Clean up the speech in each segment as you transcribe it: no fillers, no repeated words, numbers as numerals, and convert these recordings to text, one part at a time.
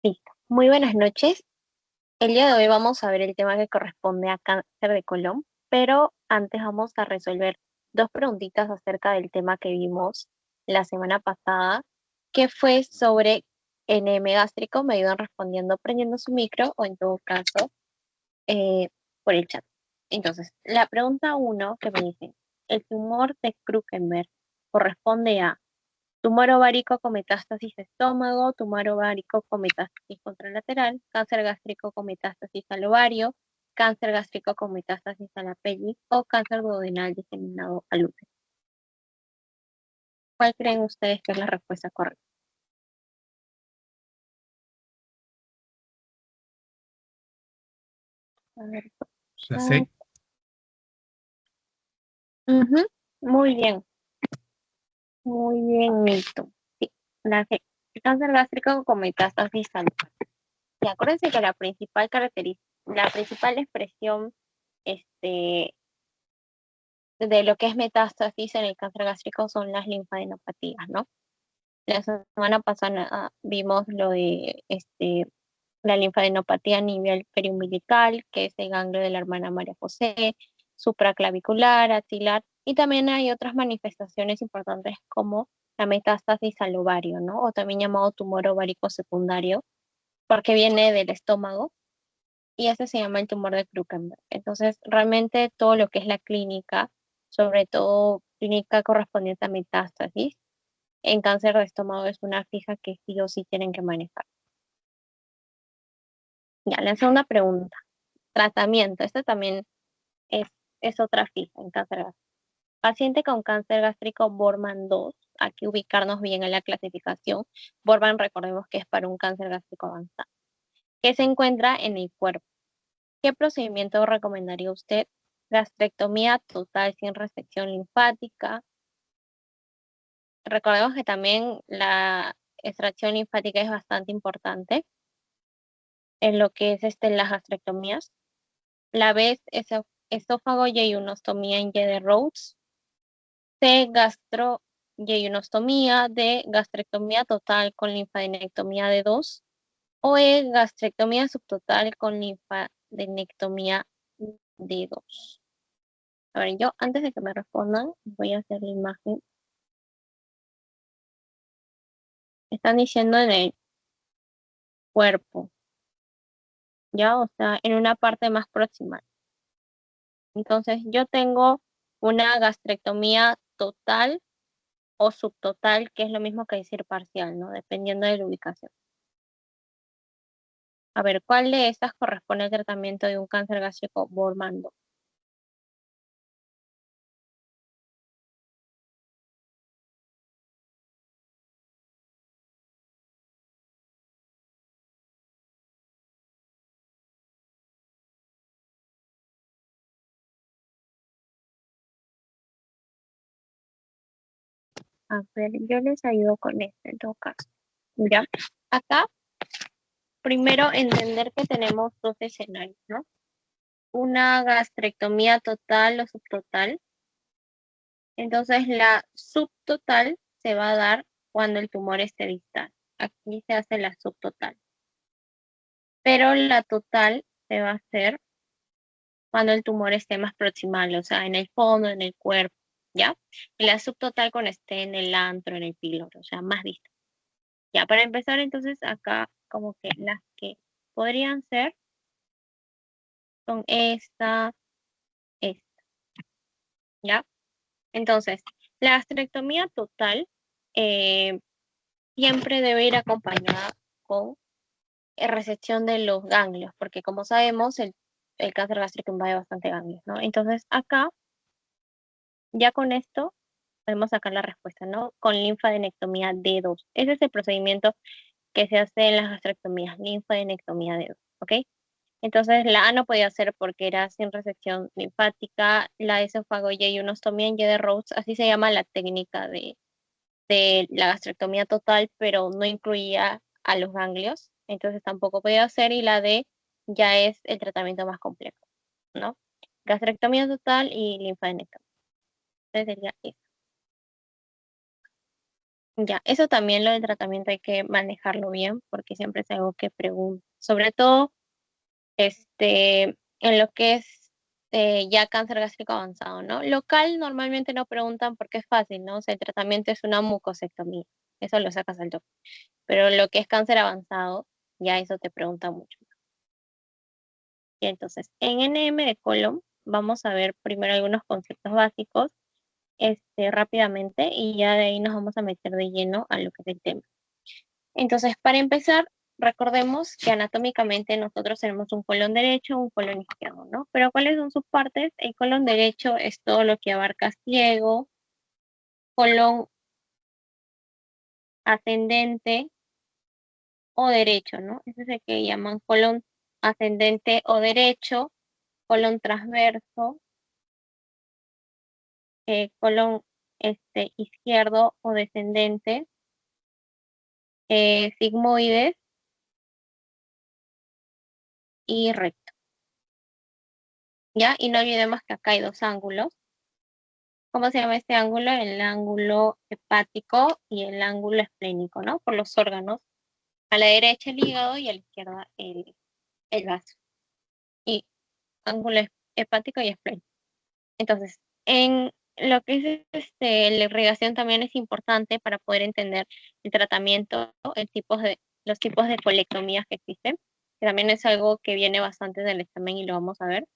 Listo. Muy buenas noches. El día de hoy vamos a ver el tema que corresponde a cáncer de colon, pero antes vamos a resolver dos preguntitas acerca del tema que vimos la semana pasada, que fue sobre NM gástrico. Me ayudan respondiendo prendiendo su micro o en todo caso eh, por el chat. Entonces, la pregunta uno que me dice, ¿el tumor de Krukenberg corresponde a tumor ovárico con metástasis a estómago, tumor ovárico con metástasis contralateral, cáncer gástrico con metástasis al ovario, cáncer gástrico con metástasis a la pelvis o cáncer duodenal diseminado al útero? ¿Cuál creen ustedes que es la respuesta correcta? A ver, La chat. C. Ujú. Muy bien, Milton. Sí, la G. El cáncer gástrico con metástasis al ovario. Y acuérdense que la principal característica, la principal expresión este, de lo que es metástasis en el cáncer gástrico son las linfadenopatías, ¿no? La semana pasada vimos lo de la linfadenopatía a nivel periumbilical, que es el ganglio de la hermana María José, supraclavicular, axilar, y también hay otras manifestaciones importantes como la metástasis al ovario, ¿no? O también llamado tumor ovárico secundario, porque viene del estómago, y ese se llama el tumor de Krukenberg. Entonces, realmente todo lo que es la clínica, sobre todo clínica correspondiente a metástasis, en cáncer de estómago es una fija que sí o sí tienen que manejar. Ya, la segunda pregunta. Tratamiento. Esta también es, es otra fija en cáncer gástrico. Paciente con cáncer gástrico Borman 2. Aquí ubicarnos bien en la clasificación. Borman, recordemos que es para un cáncer gástrico avanzado, que se encuentra en el cuerpo. ¿Qué procedimiento recomendaría usted? Gastrectomía total sin resección linfática. Recordemos que también la extracción linfática es bastante importante en lo que es las gastrectomías. La B es esófago yejunostomía en Y de Rhodes. C, gastro yejunostomía. D, gastrectomía total con linfadenectomía de 2. O E, gastrectomía subtotal con linfadenectomía de 2. A ver, yo antes de que me respondan, voy a hacer la imagen. Están diciendo en el cuerpo, ¿ya? O sea, en una parte más próxima. Entonces, yo tengo una gastrectomía total o subtotal, que es lo mismo que decir parcial, ¿no? Dependiendo de la ubicación. A ver, ¿cuál de estas corresponde al tratamiento de un cáncer gástrico Borman 2? A ver, yo les ayudo con esto en todo caso. Ya, acá, primero entender que tenemos dos escenarios, ¿no? Una gastrectomía total o subtotal. Entonces, la subtotal se va a dar cuando el tumor esté distal. Aquí se hace la subtotal. Pero la total se va a hacer cuando el tumor esté más proximal, o sea, en el fondo, en el cuerpo, ¿ya? Y la subtotal cuando esté en el antro, en el píloro, o sea, más distal. Ya, para empezar, entonces, acá como que las que podrían ser son esta, ¿ya? Entonces, la gastrectomía total eh, siempre debe ir acompañada con resección de los ganglios, porque como sabemos, el cáncer gástrico invade bastante ganglios, ¿no? Entonces, acá, ya con esto, podemos sacar la respuesta, ¿no? Con linfadenectomía D2. Ese es el procedimiento que se hace en las gastrectomías, linfadenectomía D2, ¿ok? Entonces, la A no podía ser porque era sin resección linfática, la esofagoyejunostomía en Y de Rhodes, así se llama la técnica de la gastrectomía total, pero no incluía a los ganglios, entonces tampoco podía hacer, y la D ya es el tratamiento más complejo, ¿no? Gastrectomía total y linfadenectomía. Entonces sería eso. Ya, eso también lo del tratamiento hay que manejarlo bien, porque siempre es algo que pregunto. Sobre todo, en lo que es ya cáncer gástrico avanzado, ¿no? Local normalmente no preguntan porque es fácil, ¿no? O sea, el tratamiento es una mucosectomía. Eso lo sacas al toque. Pero lo que es cáncer avanzado, ya eso te pregunta mucho. Y entonces, en NM de colon, vamos a ver primero algunos conceptos básicos, rápidamente, y ya de ahí nos vamos a meter de lleno a lo que es el tema. Entonces, para empezar, recordemos que anatómicamente nosotros tenemos un colon derecho, un colon izquierdo, ¿no? Pero ¿cuáles son sus partes? El colon derecho es todo lo que abarca ciego, colon ascendente o derecho, ¿no? Ese es el que llaman colon ascendente o derecho, colon transverso, colon izquierdo o descendente, sigmoides y recto, ¿ya? Y no olvidemos que acá hay dos ángulos. ¿Cómo se llama este ángulo? El ángulo hepático y el ángulo esplénico, ¿no? Por los órganos. A la derecha el hígado y a la izquierda el vaso. Y ángulo hepático y esplénico. Entonces, en lo que es la irrigación también es importante para poder entender el tratamiento, los tipos de colectomías que existen, que también es algo que viene bastante del examen y lo vamos a ver.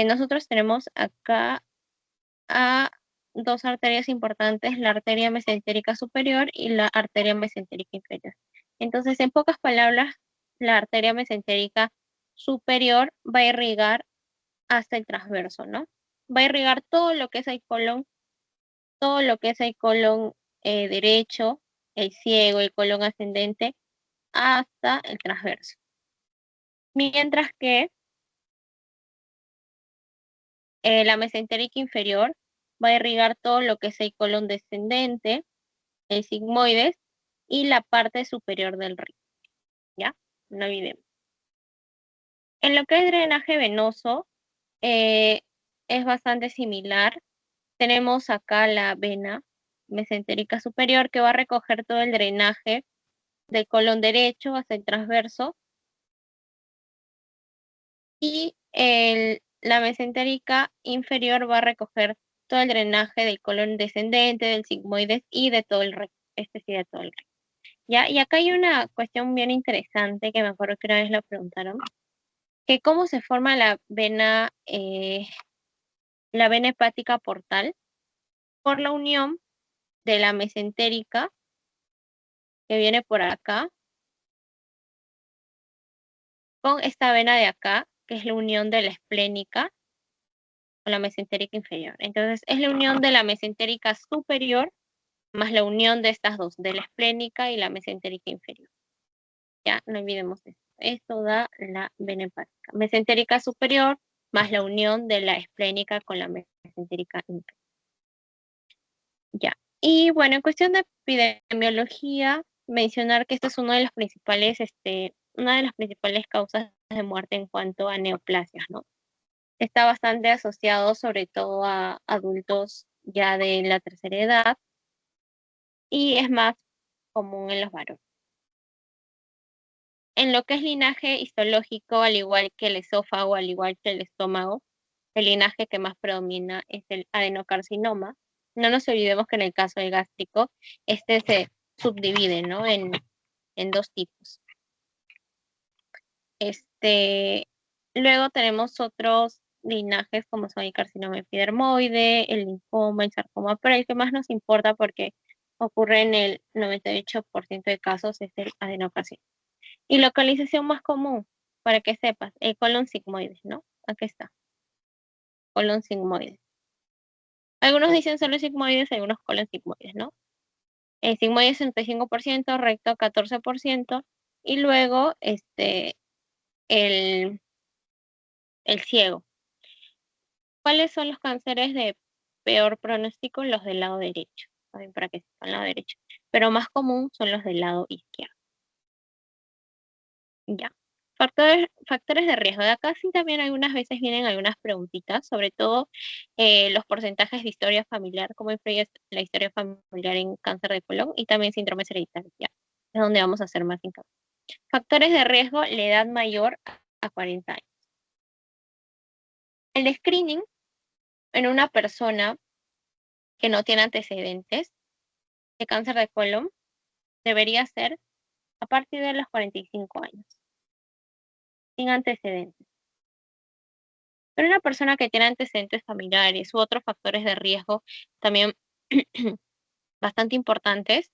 Nosotros tenemos acá a dos arterias importantes, la arteria mesentérica superior y la arteria mesentérica inferior. Entonces, en pocas palabras, la arteria mesentérica superior va a irrigar hasta el transverso, ¿no? Va a irrigar todo lo que es el colon, todo lo que es el colon derecho, el ciego, el colon ascendente, hasta el transverso. Mientras que la mesentérica inferior va a irrigar todo lo que es el colon descendente, el sigmoides y la parte superior del río, ¿ya? No olvidemos. En lo que es drenaje venoso, eh, es bastante similar. Tenemos acá la vena mesentérica superior que va a recoger todo el drenaje del colon derecho hacia el transverso y la mesentérica inferior va a recoger todo el drenaje del colon descendente, del sigmoides y de todo el recto, sí, de todo el recto. ¿Ya? Y acá hay una cuestión bien interesante que me acuerdo que una vez lo preguntaron, que cómo se forma la vena hepática portal por la unión de la mesentérica, que viene por acá, con esta vena de acá, que es la unión de la esplénica con la mesentérica inferior. Entonces, es la unión de la mesentérica superior más la unión de estas dos, de la esplénica y la mesentérica inferior. Ya, no olvidemos esto. Esto da la vena hepática. Mesentérica superior más la unión de la esplénica con la mesentérica inferior. Ya. Y bueno, en cuestión de epidemiología, mencionar que esto es una de las principales causas de muerte en cuanto a neoplasias, ¿no? Está bastante asociado sobre todo a adultos ya de la tercera edad y es más común en los varones. En lo que es linaje histológico, al igual que el esófago, al igual que el estómago, el linaje que más predomina es el adenocarcinoma. No nos olvidemos que en el caso del gástrico, este se subdivide, ¿no? En dos tipos. Luego tenemos otros linajes como son el carcinoma epidermoide, el linfoma, el sarcoma, pero el que más nos importa porque ocurre en el 98% de casos es el adenocarcinoma. Y localización más común, para que sepas, el colon sigmoides, ¿no? Aquí está, colon sigmoides. Algunos dicen solo sigmoides, algunos colon sigmoides, ¿no? El sigmoides 65%, recto 14%, y luego el, el ciego. ¿Cuáles son los cánceres de peor pronóstico? Los del lado derecho, también para que sepan, lado derecho. Pero más común son los del lado izquierdo. Ya. Factores de riesgo. De acá sí también algunas veces vienen algunas preguntitas, sobre todo los porcentajes de historia familiar, cómo influye la historia familiar en cáncer de colon y también síndromes hereditarios. Ya, es donde vamos a hacer más hincapié. Factores de riesgo, la edad mayor a 40 años. El screening en una persona que no tiene antecedentes de cáncer de colon debería ser a partir de los 45 años, sin antecedentes. Pero una persona que tiene antecedentes familiares u otros factores de riesgo también bastante importantes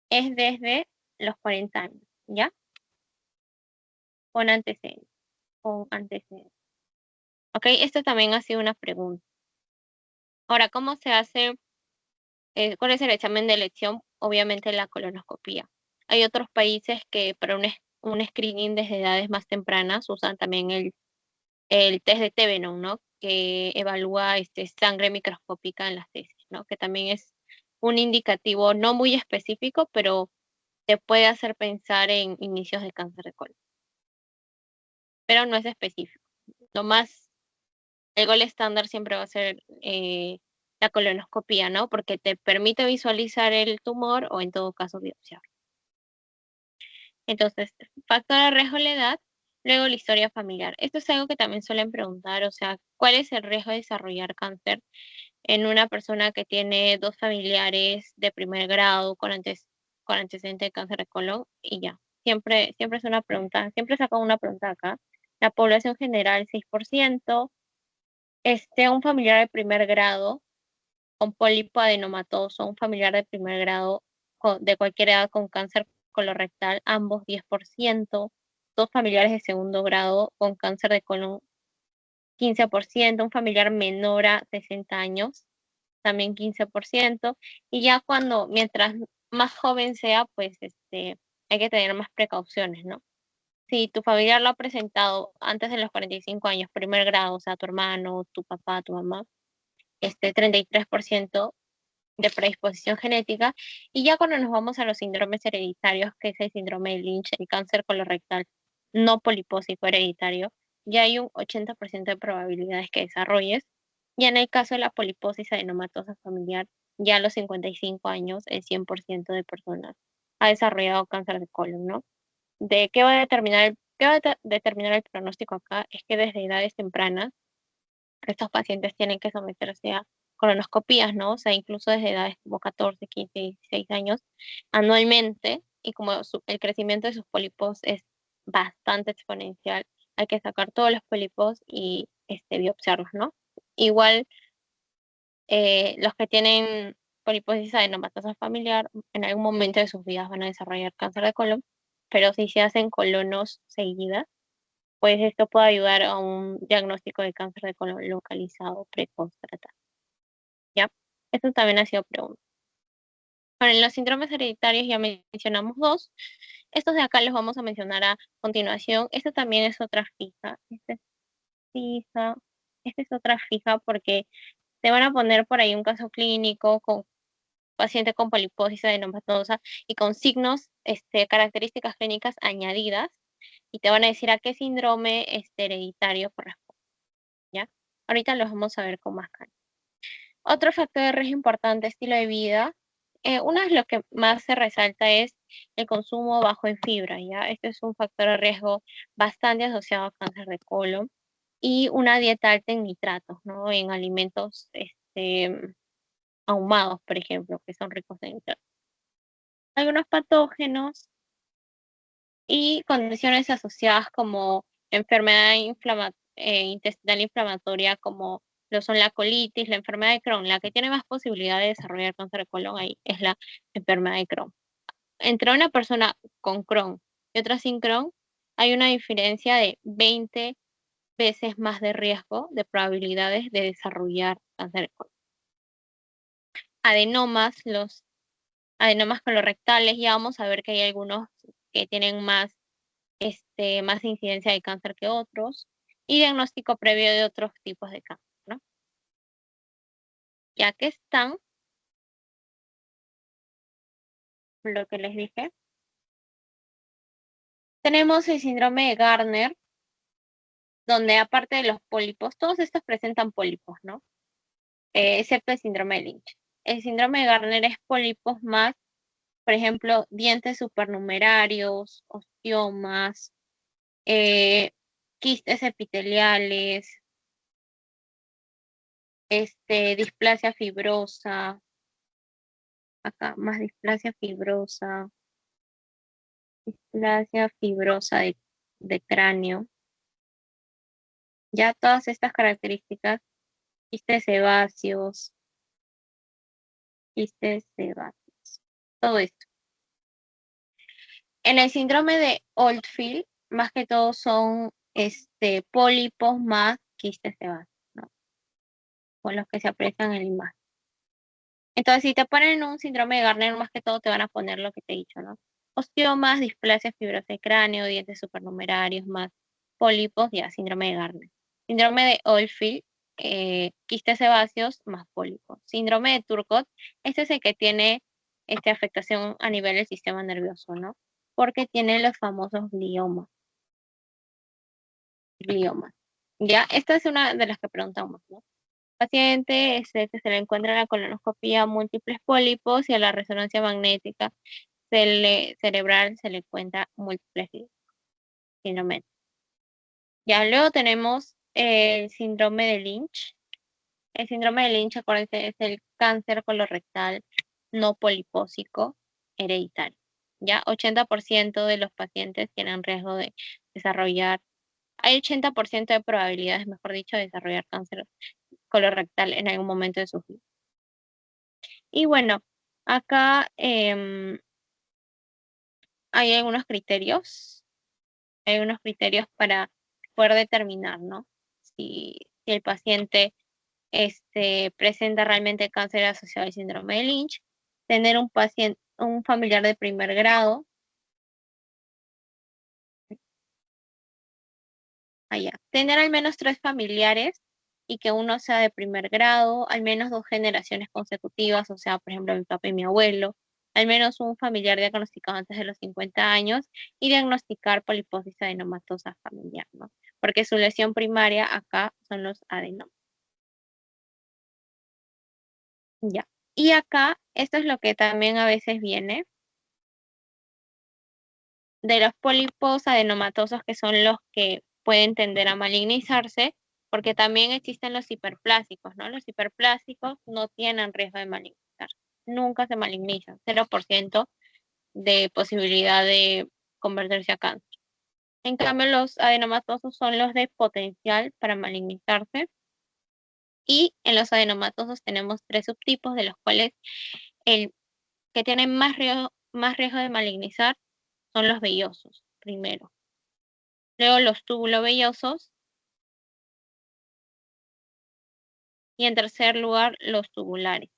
es desde los 40 años, ¿ya? Con antecedentes, con antecedentes. ¿Ok? Esto también ha sido una pregunta. Ahora, ¿cómo se hace? ¿Cuál es el examen de elección? Obviamente la colonoscopía. Hay otros países que para un screening desde edades más tempranas usan también el test de Tevenon, ¿no? Que evalúa sangre microscópica en las tesis, ¿no? Que también es un indicativo no muy específico, pero te puede hacer pensar en inicios de cáncer de colon. Pero no es específico. Lo más, el gol estándar siempre va a ser la colonoscopía, ¿no? Porque te permite visualizar el tumor o en todo caso biopsiar. Entonces, factor de riesgo la edad, luego la historia familiar. Esto es algo que también suelen preguntar, o sea, ¿cuál es el riesgo de desarrollar cáncer en una persona que tiene dos familiares de primer grado con antecedente de cáncer de colon? Y ya, siempre es una pregunta, siempre saco una pregunta acá. La población general, 6%, un familiar de primer grado con pólipo adenomatoso, un familiar de primer grado de cualquier edad con cáncer colorectal, ambos 10%, dos familiares de segundo grado con cáncer de colon, 15%, un familiar menor a 60 años, también 15%, y ya mientras más joven sea, pues hay que tener más precauciones, ¿no? Si tu familiar lo ha presentado antes de los 45 años, primer grado, o sea, tu hermano, tu papá, tu mamá, 33% de predisposición genética, y ya cuando nos vamos a los síndromes hereditarios, que es el síndrome de Lynch, el cáncer colorectal no polipósico hereditario, ya hay un 80% de probabilidades que desarrolles, y en el caso de la poliposis adenomatosa familiar, ya a los 55 años, el 100% de personas ha desarrollado cáncer de colon, ¿no? ¿De qué va a determinar determinar el pronóstico acá? Es que desde edades tempranas estos pacientes tienen que someterse a colonoscopías, ¿no? O sea, incluso desde edades como 14, 15, 16 años anualmente, y como el crecimiento de sus pólipos es bastante exponencial, hay que sacar todos los pólipos y biopsiarlos, ¿no? Igual, los que tienen poliposis adenomatosa familiar en algún momento de sus vidas van a desarrollar cáncer de colon, pero si se hacen colonos seguidas, pues esto puede ayudar a un diagnóstico de cáncer de colon localizado precoz tratado. ¿Ya? Esto también ha sido pregunta. Bueno, en los síndromes hereditarios ya mencionamos dos. Estos de acá los vamos a mencionar a continuación. Esta también es otra fija. Esta es fija. Esta es otra fija porque te van a poner por ahí un caso clínico con paciente con poliposis adenomatosa y con signos, características clínicas añadidas, y te van a decir a qué síndrome hereditario corresponde, ¿ya? Ahorita los vamos a ver con más calma. Otro factor de riesgo importante, estilo de vida. Uno de los que más se resalta es el consumo bajo en fibra, ¿ya? Este es un factor de riesgo bastante asociado a cáncer de colon. Y una dieta alta en nitratos, ¿no? En alimentos ahumados, por ejemplo, que son ricos en nitratos. Algunos patógenos y condiciones asociadas como enfermedad intestinal inflamatoria, como lo son la colitis, la enfermedad de Crohn. La que tiene más posibilidad de desarrollar cáncer de colon ahí es la enfermedad de Crohn. Entre una persona con Crohn y otra sin Crohn, hay una diferencia de 20 veces más de riesgo de probabilidades de desarrollar cáncer de colon. Adenomas, los adenomas colorectales, ya vamos a ver que hay algunos que tienen más incidencia de cáncer que otros, y diagnóstico previo de otros tipos de cáncer, ¿no? Ya que están, lo que les dije, Tenemos el síndrome de Gardner, donde aparte de los pólipos, todos estos presentan pólipos, ¿no? Excepto el síndrome de Lynch. El síndrome de Gardner es pólipos más, por ejemplo, dientes supernumerarios, osteomas, eh, quistes epiteliales, displasia fibrosa, acá más displasia fibrosa de cráneo. Ya todas estas características, quistes sebáceos, todo esto. En el síndrome de Oldfield, más que todo son pólipos más quistes sebáceos, ¿no? Con los que se aprecian en la imagen. Entonces, si te ponen un síndrome de Gardner, más que todo te van a poner lo que te he dicho, ¿no? Osteomas, displasia fibrosa de cráneo, dientes supernumerarios, más pólipos, ya, síndrome de Gardner. Síndrome de Oldfield, quistes sebáceos, más pólipos. Síndrome de Turcot, este es el que tiene afectación a nivel del sistema nervioso, ¿no? Porque tiene los famosos gliomas. Ya, esta es una de las que preguntamos, ¿no? Paciente que se le encuentra en la colonoscopia múltiples pólipos y a la resonancia magnética cerebral se le encuentra múltiples síndromes. Ya luego tenemos el síndrome de Lynch. El síndrome de Lynch, acuérdense, es el cáncer colorectal no polipósico hereditario. Ya 80% de los pacientes tienen riesgo de desarrollar, hay 80% de probabilidades, mejor dicho, de desarrollar cáncer colorectal en algún momento de su vida. Y bueno, acá hay algunos criterios para poder determinar, ¿no? Si el paciente presenta realmente cáncer asociado al síndrome de Lynch, tener un familiar de primer grado, tener al menos 3 familiares y que uno sea de primer grado, al menos 2 generaciones consecutivas, o sea, por ejemplo, mi papá y mi abuelo, al menos un familiar diagnosticado antes de los 50 años y diagnosticar poliposis adenomatosa familiar, ¿no? Porque su lesión primaria acá son los adenomas. Ya. Y acá, esto es lo que también a veces viene de los pólipos adenomatosos, que son los que pueden tender a malignizarse, porque también existen los hiperplásicos, ¿no? Los hiperplásicos no tienen riesgo de malignizar, nunca se malignizan, 0% de posibilidad de convertirse a cáncer. En cambio, los adenomatosos son los de potencial para malignizarse, y en los adenomatosos tenemos 3 subtipos, de los cuales el que tiene más riesgo de malignizar son los vellosos, primero. Luego los tubulovellosos y en tercer lugar los tubulares,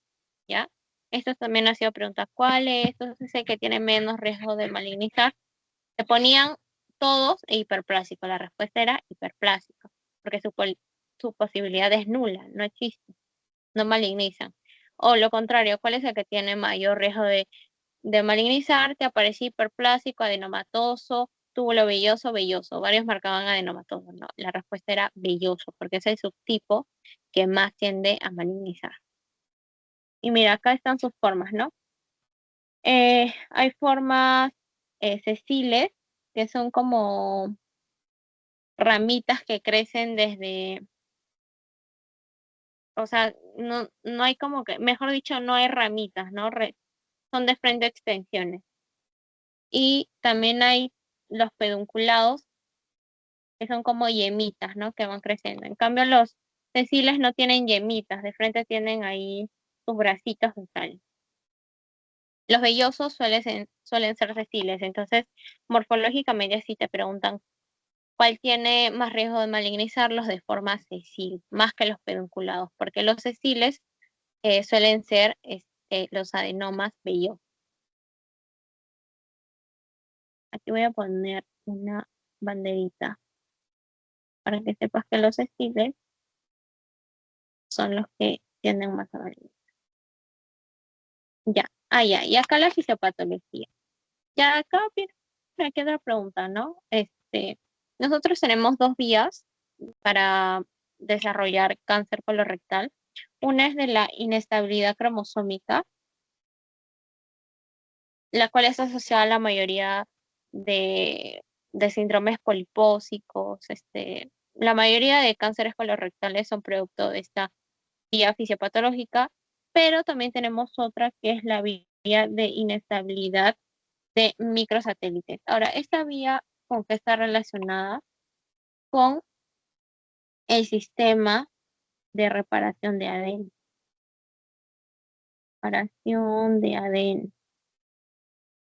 ¿ya? Esto también ha sido pregunta, ¿cuál es? Entonces el que tiene menos riesgo de malignizar. Se ponían todos e hiperplásico. La respuesta era hiperplásico, porque su posibilidad es nula, no existe, no malignizan. O lo contrario, ¿cuál es el que tiene mayor riesgo de malignizar? Te aparece hiperplásico, adenomatoso, túbulo velloso. Varios marcaban adenomatoso, ¿no? La respuesta era velloso, porque es el subtipo que más tiende a malignizar. Y mira, acá están sus formas, ¿no? Hay formas sesiles, que son como ramitas que crecen o sea, no hay como que, mejor dicho, no hay ramitas, ¿no? Son de frente extensiones. Y también hay los pedunculados, que son como yemitas, ¿no? Que van creciendo. En cambio, los sesiles no tienen yemitas, de frente tienen ahí sus bracitos de sal. Los vellosos suelen ser sesiles, entonces morfológicamente si te preguntan cuál tiene más riesgo de malignizarlos, de forma sesil, más que los pedunculados, porque los sesiles suelen ser los adenomas vellosos. Aquí voy a poner una banderita para que sepas que los sesiles son los que tienden más a malignizar. Ya, ya, y acá la fisiopatología. Ya acá, mira, aquí otra pregunta, ¿no? Nosotros tenemos dos vías para desarrollar cáncer colorectal. Una es de la inestabilidad cromosómica, la cual es asociada a la mayoría de, de síndromes polipósicos. La mayoría de cánceres colorectales son producto de esta vía fisiopatológica, pero también tenemos otra que es la vía de inestabilidad de microsatélites. Ahora, esta vía, ¿con qué está relacionada? Con el sistema de reparación de ADN. Reparación de ADN,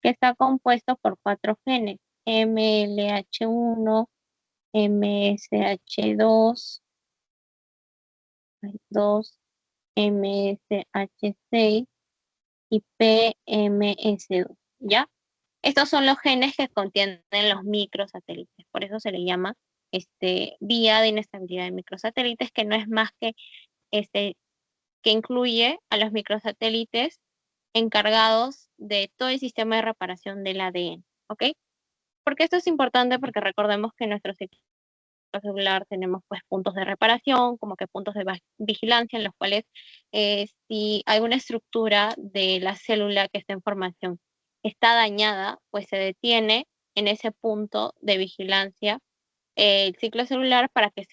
que está compuesto por 4 genes: MLH1, MSH2, 2, MSH6 y PMS2, ¿ya? Estos son los genes que contienen los microsatélites, por eso se le llama vía de inestabilidad de microsatélites, que no es más que este, que incluye a los microsatélites encargados de todo el sistema de reparación del ADN, ¿ok? Porque esto es importante porque recordemos que en nuestro ciclo celular tenemos pues puntos de reparación, como que puntos de vigilancia en los cuales si hay una estructura de la célula que está en formación está dañada, pues se detiene en ese punto de vigilancia el ciclo celular para que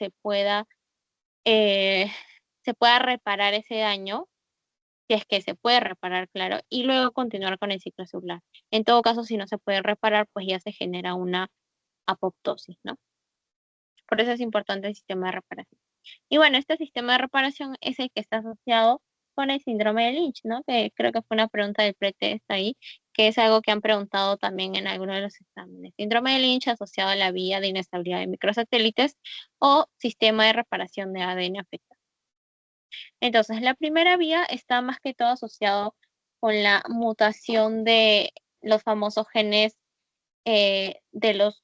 eh, se pueda reparar ese daño, si es que se puede reparar, claro, y luego continuar con el ciclo celular. En todo caso, si no se puede reparar, pues ya se genera una apoptosis, ¿no? Por eso es importante el sistema de reparación. Y bueno, este sistema de reparación es el que está asociado con el síndrome de Lynch, ¿no? Que creo que fue una pregunta del pretest ahí, que es algo que han preguntado también en algunos de los exámenes. Síndrome de Lynch asociado a la vía de inestabilidad de microsatélites o sistema de reparación de ADN afectado. Entonces, la primera vía está más que todo asociado con la mutación de los famosos genes, de los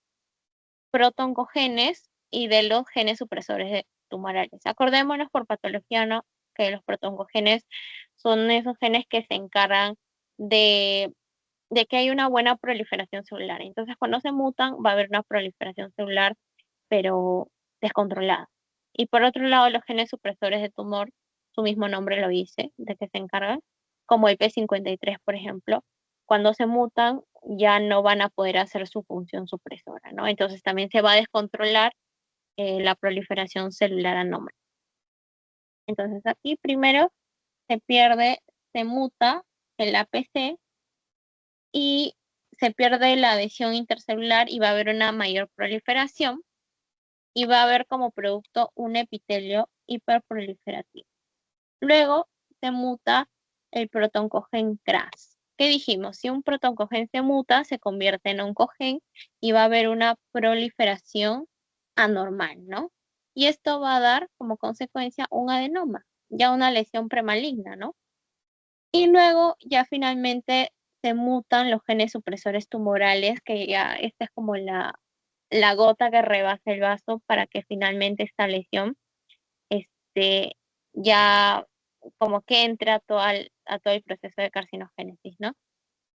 protoncogenes y de los genes supresores tumorales. Acordémonos por patología, ¿no?, que los protoncogenes son esos genes que se encargan de, de que hay una buena proliferación celular. Entonces, cuando se mutan, va a haber una proliferación celular, pero descontrolada. Y por otro lado, los genes supresores de tumor, su mismo nombre lo dice, de que se encargan, como el P53, por ejemplo, cuando se mutan ya no van a poder hacer su función supresora, ¿no? Entonces también se va a descontrolar la proliferación celular anómala. Entonces aquí primero se pierde, se muta el APC y se pierde la adhesión intercelular y va a haber una mayor proliferación y va a haber como producto un epitelio hiperproliferativo. Luego se muta el protoncogen CRAS. ¿Qué dijimos? Si un protoncogen se muta, se convierte en oncogen y va a haber una proliferación anormal, ¿no? Y esto va a dar como consecuencia un adenoma, ya una lesión premaligna, ¿no? Y luego ya finalmente se mutan los genes supresores tumorales, que ya esta es como la gota que rebasa el vaso para que finalmente esta lesión este, ya como que entre a todo el proceso de carcinogénesis, ¿no?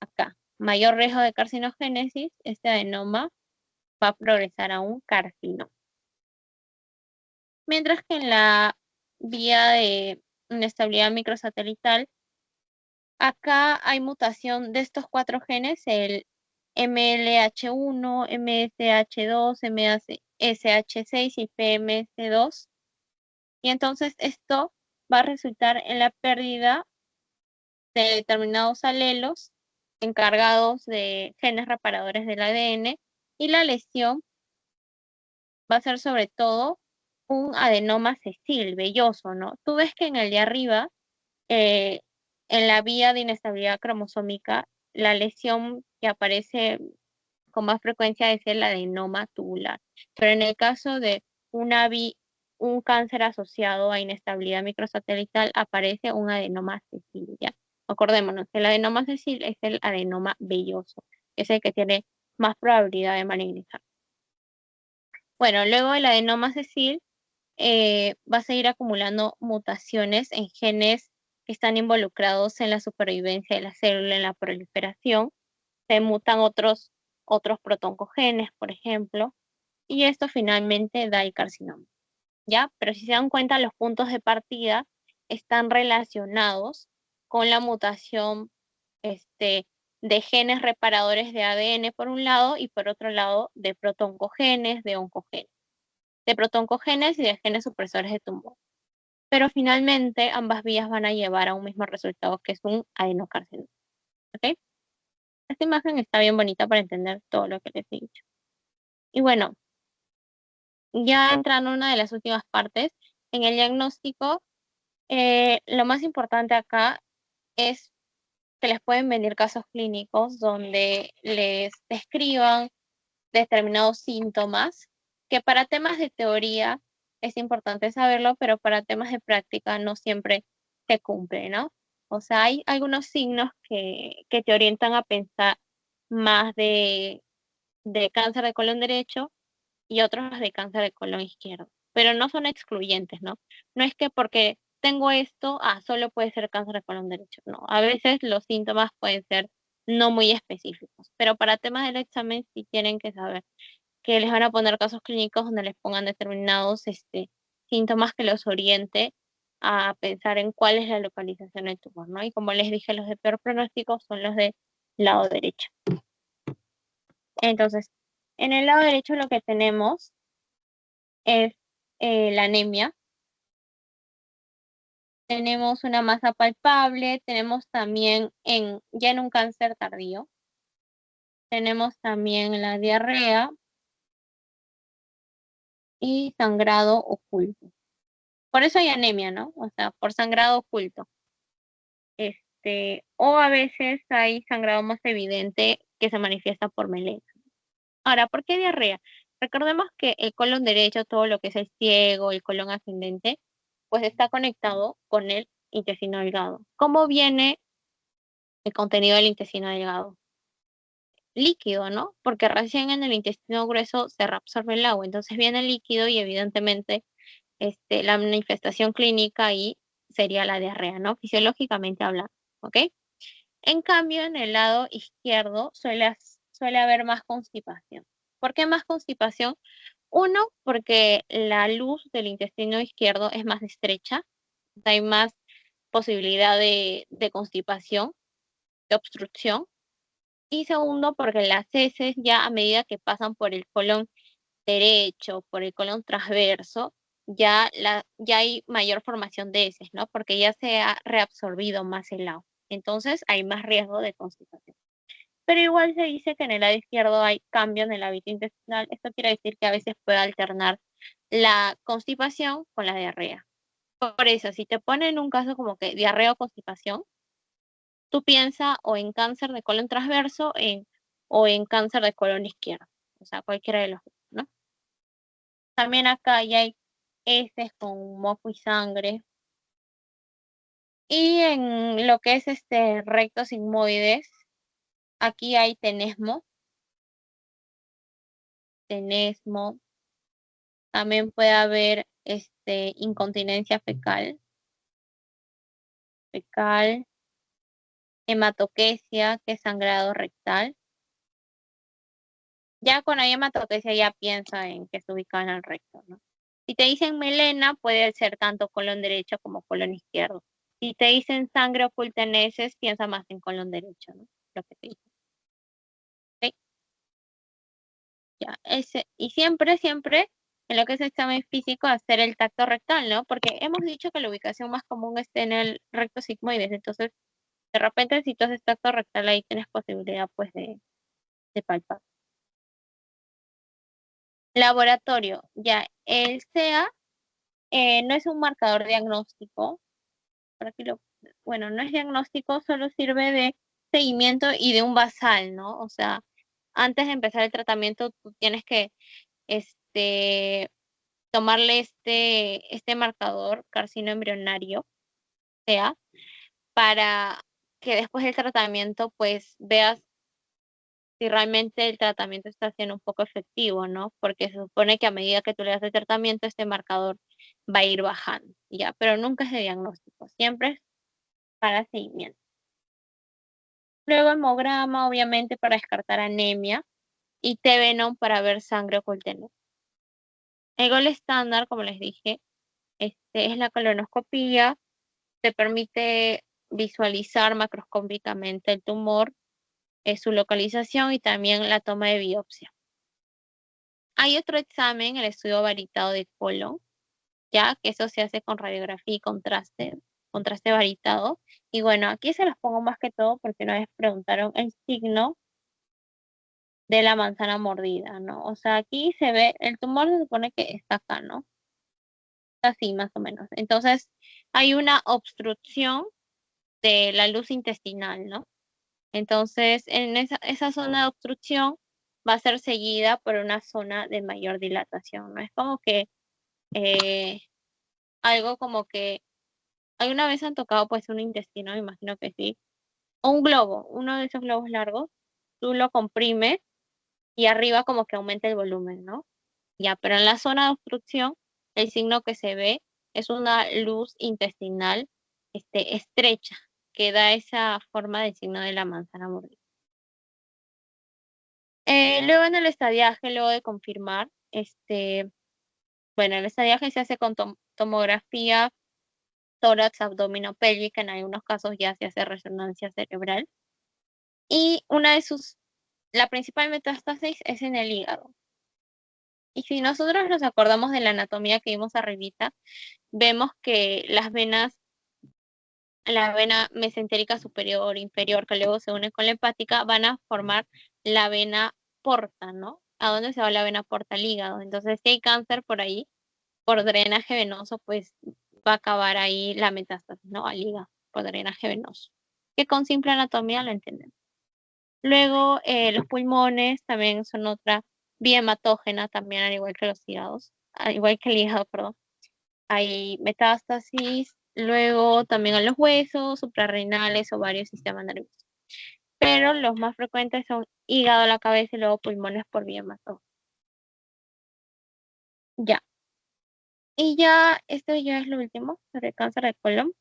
Acá, mayor riesgo de carcinogénesis, este adenoma va a progresar a un carcinoma. Mientras que en la vía de inestabilidad microsatelital, acá hay mutación de estos 4 genes, el MLH1, MSH2, MSH6 y PMS2. Y entonces esto va a resultar en la pérdida de determinados alelos encargados de genes reparadores del ADN, y la lesión va a ser sobre todo un adenoma sesil, velloso, ¿no? Tú ves que en el de arriba, eh, en la vía de inestabilidad cromosómica, la lesión que aparece con más frecuencia es el adenoma tubular. Pero en el caso de un cáncer asociado a inestabilidad microsatelital, aparece un adenoma sesil, ¿ya? Acordémonos, el adenoma sesil es el adenoma velloso, es el que tiene más probabilidad de malignizar. Bueno, luego el adenoma sesil va a seguir acumulando mutaciones en genes que están involucrados en la supervivencia de la célula, en la proliferación. Se mutan otros protoncogenes, por ejemplo, y esto finalmente da el carcinoma, ¿ya? Pero si se dan cuenta, los puntos de partida están relacionados con la mutación de genes reparadores de ADN por un lado y por otro lado de protoncogenes, de oncogenes, de protoncogenes y de genes supresores de tumor. Pero finalmente ambas vías van a llevar a un mismo resultado que es un adenocarcinoma. ¿Ok? Esta imagen está bien bonita para entender todo lo que les he dicho. Y bueno, ya entrando en una de las últimas partes, en el diagnóstico, lo más importante acá es que les pueden venir casos clínicos donde les describan determinados síntomas, que para temas de teoría es importante saberlo, pero para temas de práctica no siempre se cumple, ¿no? O sea, hay algunos signos que te orientan a pensar más de cáncer de colon derecho y otros de cáncer de colon izquierdo, pero no son excluyentes, ¿no? No es que porque tengo esto, solo puede ser cáncer de colon derecho, no. A veces los síntomas pueden ser no muy específicos, pero para temas del examen sí tienen que saber que les van a poner casos clínicos donde les pongan determinados síntomas que los oriente a pensar en cuál es la localización del tumor, ¿no? Y como les dije, los de peor pronóstico son los del lado derecho. Entonces, en el lado derecho lo que tenemos es la anemia. Tenemos una masa palpable, tenemos también ya en un cáncer tardío, tenemos también la diarrea y sangrado oculto. Por eso hay anemia, ¿no? O sea, por sangrado oculto. O a veces hay sangrado más evidente que se manifiesta por melena. Ahora, ¿por qué diarrea? Recordemos que el colon derecho, todo lo que es el ciego, el colon ascendente, pues está conectado con el intestino delgado. ¿Cómo viene el contenido del intestino delgado? Líquido, ¿no? Porque recién en el intestino grueso se reabsorbe el agua, entonces viene líquido y evidentemente la manifestación clínica ahí sería la diarrea, ¿no? Fisiológicamente hablando, ¿ok? En cambio, en el lado izquierdo suele haber más constipación. ¿Por qué más constipación? Uno, porque la luz del intestino izquierdo es más estrecha, hay más posibilidad de constipación, de obstrucción. Y segundo, porque las heces ya a medida que pasan por el colon derecho, por el colon transverso, ya hay mayor formación de heces, ¿no? Porque ya se ha reabsorbido más el agua. Entonces hay más riesgo de constipación. Pero igual se dice que en el lado izquierdo hay cambio en el hábito intestinal. Esto quiere decir que a veces puede alternar la constipación con la diarrea. Por eso, si te ponen un caso como que diarrea o constipación, tú piensas o en cáncer de colon transverso o en cáncer de colon izquierdo. O sea, cualquiera de los dos, ¿no? También acá ya hay heces con moco y sangre. Y en lo que es recto sigmoides, aquí hay tenesmo, también puede haber incontinencia fecal, hematoquesia, que es sangrado rectal. Ya con la hematoquesia ya piensa en que se ubica en el recto, ¿no? Si te dicen melena, puede ser tanto colon derecho como colon izquierdo. Si te dicen sangre oculta en heces, piensa más en colon derecho, ¿no? Lo que te dicen. ¿Ok? Ya, y siempre, en lo que es examen físico, hacer el tacto rectal, ¿no? Porque hemos dicho que la ubicación más común está en el recto sigmoides, entonces, de repente, si tú haces tacto rectal, ahí tienes posibilidad, pues, de palpar. Laboratorio, ya, el CEA no es un marcador diagnóstico, por aquí bueno, no es diagnóstico, solo sirve de seguimiento y de un basal, ¿no? O sea, antes de empezar el tratamiento, tú tienes que, este, tomarle este marcador carcino embrionario, sea, para que después del tratamiento, pues, veas si realmente el tratamiento está siendo un poco efectivo, ¿no? Porque se supone que a medida que tú le das el tratamiento, este marcador va a ir bajando, ¿ya? Pero nunca es de diagnóstico, siempre es para seguimiento. Luego hemograma, obviamente, para descartar anemia. y T-Venom para ver sangre oculta. El gol estándar, como les dije, es la colonoscopía, te permite visualizar macroscópicamente el tumor, su localización y también la toma de biopsia. Hay otro examen, el estudio varitado de colon, ya que eso se hace con radiografía y contraste varitado. Y bueno, aquí se los pongo más que todo porque una vez preguntaron el signo de la manzana mordida, ¿no? O sea, aquí se ve, el tumor se supone que está acá, ¿no? Así más o menos. Entonces, hay una obstrucción de la luz intestinal, ¿no? Entonces, en esa zona de obstrucción va a ser seguida por una zona de mayor dilatación, ¿no? Es como que eh, algo como que alguna vez han tocado pues un intestino, me imagino que sí, o un globo, uno de esos globos largos, tú lo comprimes y arriba como que aumenta el volumen, ¿no? Ya, pero en la zona de obstrucción, el signo que se ve es una luz intestinal estrecha, que da esa forma del signo de la manzana mordida. Luego en el estadiaje, luego de confirmar, bueno, el estadiaje se hace con tomografía, tórax, abdomen pélvica, en algunos casos ya se hace resonancia cerebral. Y la principal metástasis es en el hígado. Y si nosotros nos acordamos de la anatomía que vimos arribita, vemos que la vena mesentérica superior, inferior, que luego se une con la hepática, van a formar la vena porta, ¿no? ¿A dónde se va la vena porta? Al hígado. Entonces, si hay cáncer por ahí, por drenaje venoso, pues va a acabar ahí la metástasis, ¿no? Al hígado, por drenaje venoso. Que con simple anatomía lo entendemos. Luego, los pulmones también son otra vía hematógena, también al igual que los hígados, al igual que el hígado, perdón. Hay metástasis, luego también a los huesos, suprarrenales, ovarios, sistema nervioso. Pero los más frecuentes son hígado, la cabeza y luego pulmones por vía hematógena. Ya. Y ya, esto ya es lo último sobre el cáncer de colon.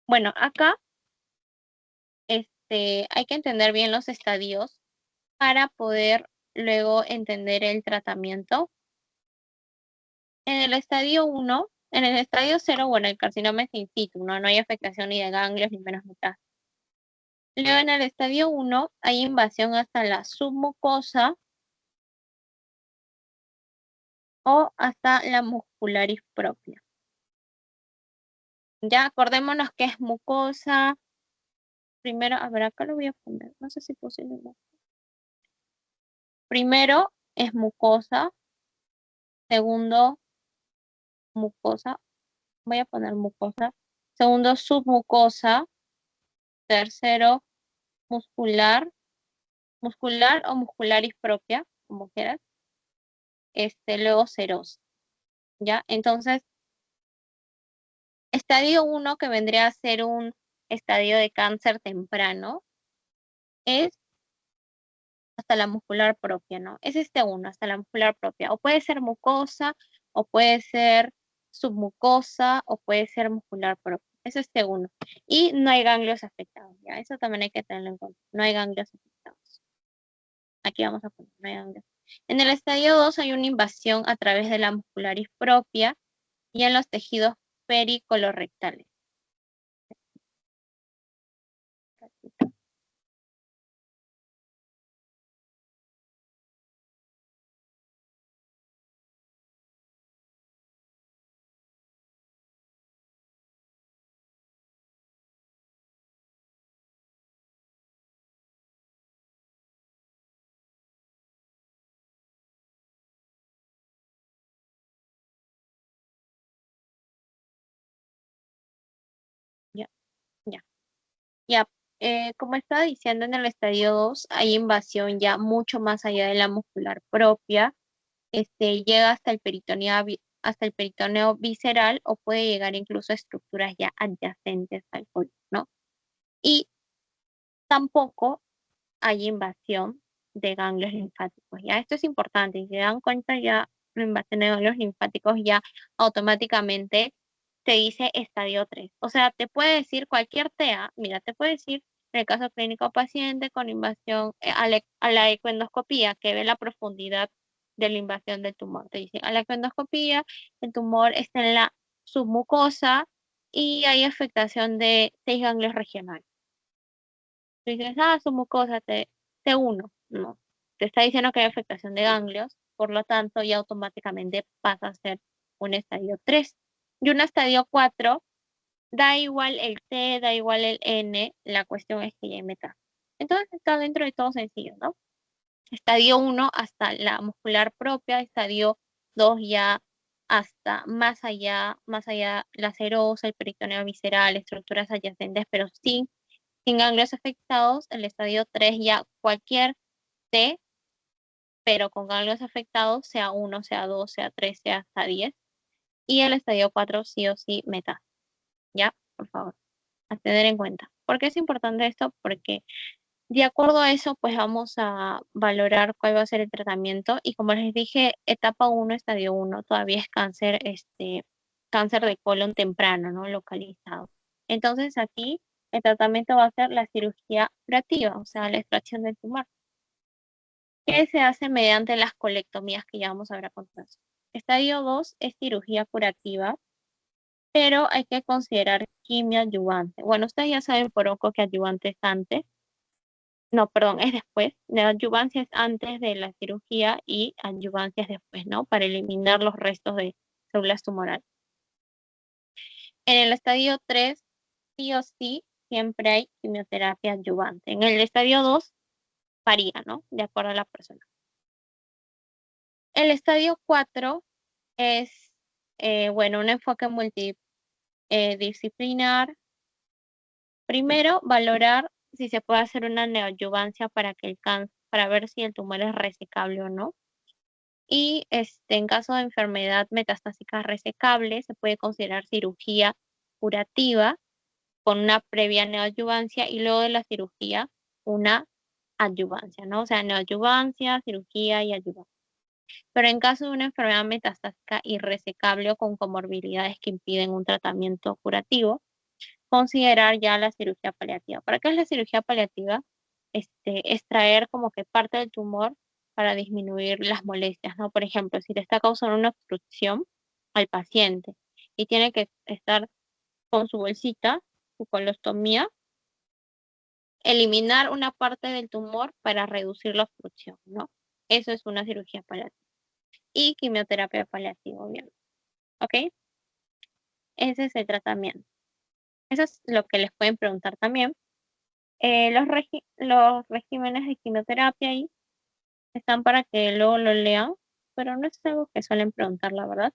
Bueno, acá hay que entender bien los estadios para poder luego entender el tratamiento. En el estadio 1, en el estadio 0, bueno, el carcinoma es in situ, ¿no? No hay afectación ni de ganglios ni menos metástasis. Luego en el estadio 1 hay invasión hasta la submucosa o hasta la muscularis propia. Ya acordémonos que es mucosa. Primero, a ver, acá lo voy a poner. No sé si puse el nombre. Primero es mucosa. Segundo, mucosa. Voy a poner mucosa. Segundo, submucosa. Tercero, muscular. Muscular o muscularis propia, como quieras. Luego serosa. ¿Ya? Entonces, estadio 1, que vendría a ser un estadio de cáncer temprano, es hasta la muscular propia, ¿no? Es este 1, hasta la muscular propia. O puede ser mucosa, o puede ser submucosa, o puede ser muscular propia. Es este 1. Y no hay ganglios afectados, ¿ya? Eso también hay que tenerlo en cuenta. No hay ganglios afectados. Aquí vamos a poner, no hay ganglios. En el estadio 2 hay una invasión a través de la muscularis propia y en los tejidos pericolorectales. Ya, ya. Ya, como estaba diciendo, en el estadio 2 hay invasión ya mucho más allá de la muscular propia. Llega hasta el hasta el peritoneo visceral o puede llegar incluso a estructuras ya adyacentes al colon, ¿no? Y tampoco hay invasión de ganglios linfáticos. Ya, esto es importante. Si se dan cuenta, ya la invasión de ganglios linfáticos ya automáticamente te dice estadio 3. O sea, te puede decir cualquier TEA, mira, te puede decir En el caso clínico paciente con invasión a la ecoendoscopía, que ve la profundidad de la invasión del tumor. Te dice, a la ecoendoscopía, el tumor está en la submucosa y hay afectación de 6 ganglios regionales. Tú dices, submucosa T1. No, te está diciendo que hay afectación de ganglios, por lo tanto, ya automáticamente pasa a ser un estadio 3. Y un estadio 4, da igual el T, da igual el N, la cuestión es que ya hay metástasis. Entonces está dentro de todo sencillo, ¿no? Estadio 1 hasta la muscular propia, estadio 2 ya hasta más allá la serosa, el peritoneo visceral, estructuras adyacentes, pero sin ganglios afectados. El estadio 3 ya cualquier T, pero con ganglios afectados, sea 1, sea 2, sea 3, sea hasta 10. Y el estadio 4 sí o sí metástasis. ¿Ya? Por favor, a tener en cuenta. ¿Por qué es importante esto? Porque de acuerdo a eso, pues vamos a valorar cuál va a ser el tratamiento. Y como les dije, etapa 1, estadio 1, todavía es cáncer, cáncer de colon temprano, ¿no? Localizado. Entonces aquí el tratamiento va a ser la cirugía curativa, o sea, la extracción del tumor, que se hace mediante las colectomías que ya vamos a ver a continuación. Estadio 2 es cirugía curativa, pero hay que considerar quimio adyuvante. Bueno, ustedes ya saben por poco que adyuvante es antes. No, perdón, es después. La adyuvancia es antes de la cirugía y adyuvancia es después, ¿no? Para eliminar los restos de células tumorales. En el estadio 3, sí o sí, siempre hay quimioterapia adyuvante. En el estadio 2, varía, ¿no? De acuerdo a la persona. El estadio 4 es, bueno, un enfoque multidisciplinar. Primero, valorar si se puede hacer una neoadyuvancia para que el cáncer, para ver si el tumor es resecable o no. Y en caso de enfermedad metastásica resecable, se puede considerar cirugía curativa con una previa neoadyuvancia y luego de la cirugía una adyuvancia, ¿no? O sea, neoadyuvancia, cirugía y adyuvancia. Pero en caso de una enfermedad metastásica irresecable o con comorbilidades que impiden un tratamiento curativo, considerar ya la cirugía paliativa. ¿Para qué es la cirugía paliativa? Extraer como que parte del tumor para disminuir las molestias, ¿no? Por ejemplo, si le está causando una obstrucción al paciente y tiene que estar con su bolsita, su colostomía, eliminar una parte del tumor para reducir la obstrucción, ¿no? Eso es una cirugía paliativa. Y quimioterapia paliativa, obviamente. ¿Ok? Ese es el tratamiento. Eso es lo que les pueden preguntar también. Los regímenes de quimioterapia ahí están para que luego lo lean, pero no es algo que suelen preguntar, la verdad.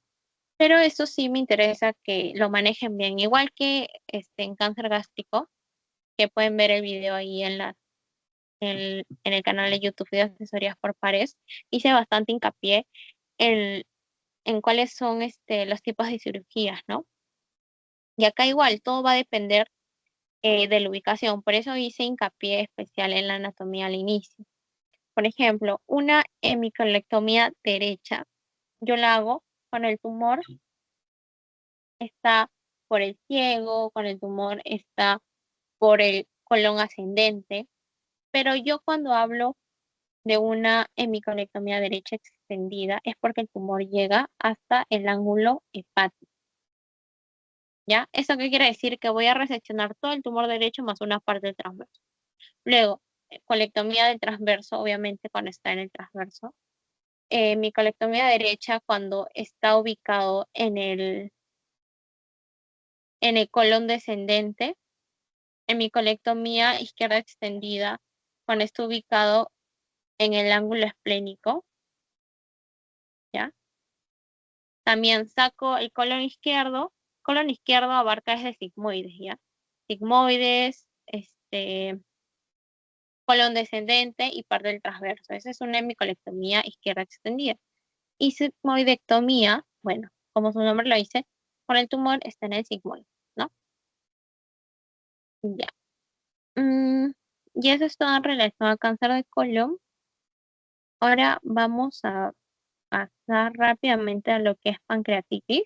Pero eso sí me interesa que lo manejen bien, igual que en cáncer gástrico, que pueden ver el video ahí en el canal de YouTube de Asesorías por Pares. Hice bastante hincapié en, en cuáles son los tipos de cirugías, ¿no? Y acá igual, todo va a depender de la ubicación, por eso hice hincapié especial en la anatomía al inicio. Por ejemplo, una hemicolectomía derecha, yo la hago con el tumor, está por el ciego, con el tumor está por el colon ascendente, pero yo cuando hablo de una hemicolectomía derecha extendida es porque el tumor llega hasta el ángulo hepático, ¿ya? ¿Eso qué quiere decir? Que voy a reseccionar todo el tumor derecho más una parte del transverso. Luego, colectomía del transverso, obviamente cuando está en el transverso. Mi colectomía derecha cuando está ubicado en el colon descendente. En mi colectomía izquierda extendida cuando está ubicado en el ángulo esplénico, ¿ya? También saco el colon izquierdo. Colon izquierdo abarca desde sigmoides, ¿ya? Sigmoides, colon descendente y parte del transverso. Esa es una hemicolectomía izquierda extendida. Y sigmoidectomía, bueno, como su nombre lo dice, con el tumor está en el sigmoide, ¿no? Ya. Y eso es todo en relación al cáncer de colon. Ahora vamos a pasar rápidamente a lo que es pancreatitis,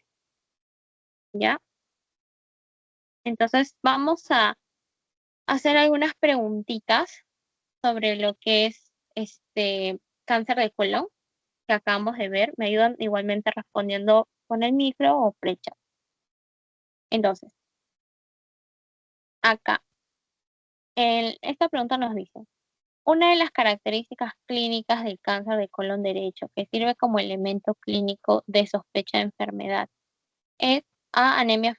¿ya? Entonces vamos a hacer algunas preguntitas sobre lo que es cáncer de colon que acabamos de ver. Me ayudan igualmente respondiendo con el micro o flecha. Entonces, acá, esta pregunta nos dice, una de las características clínicas del cáncer de colon derecho que sirve como elemento clínico de sospecha de enfermedad es A, anemia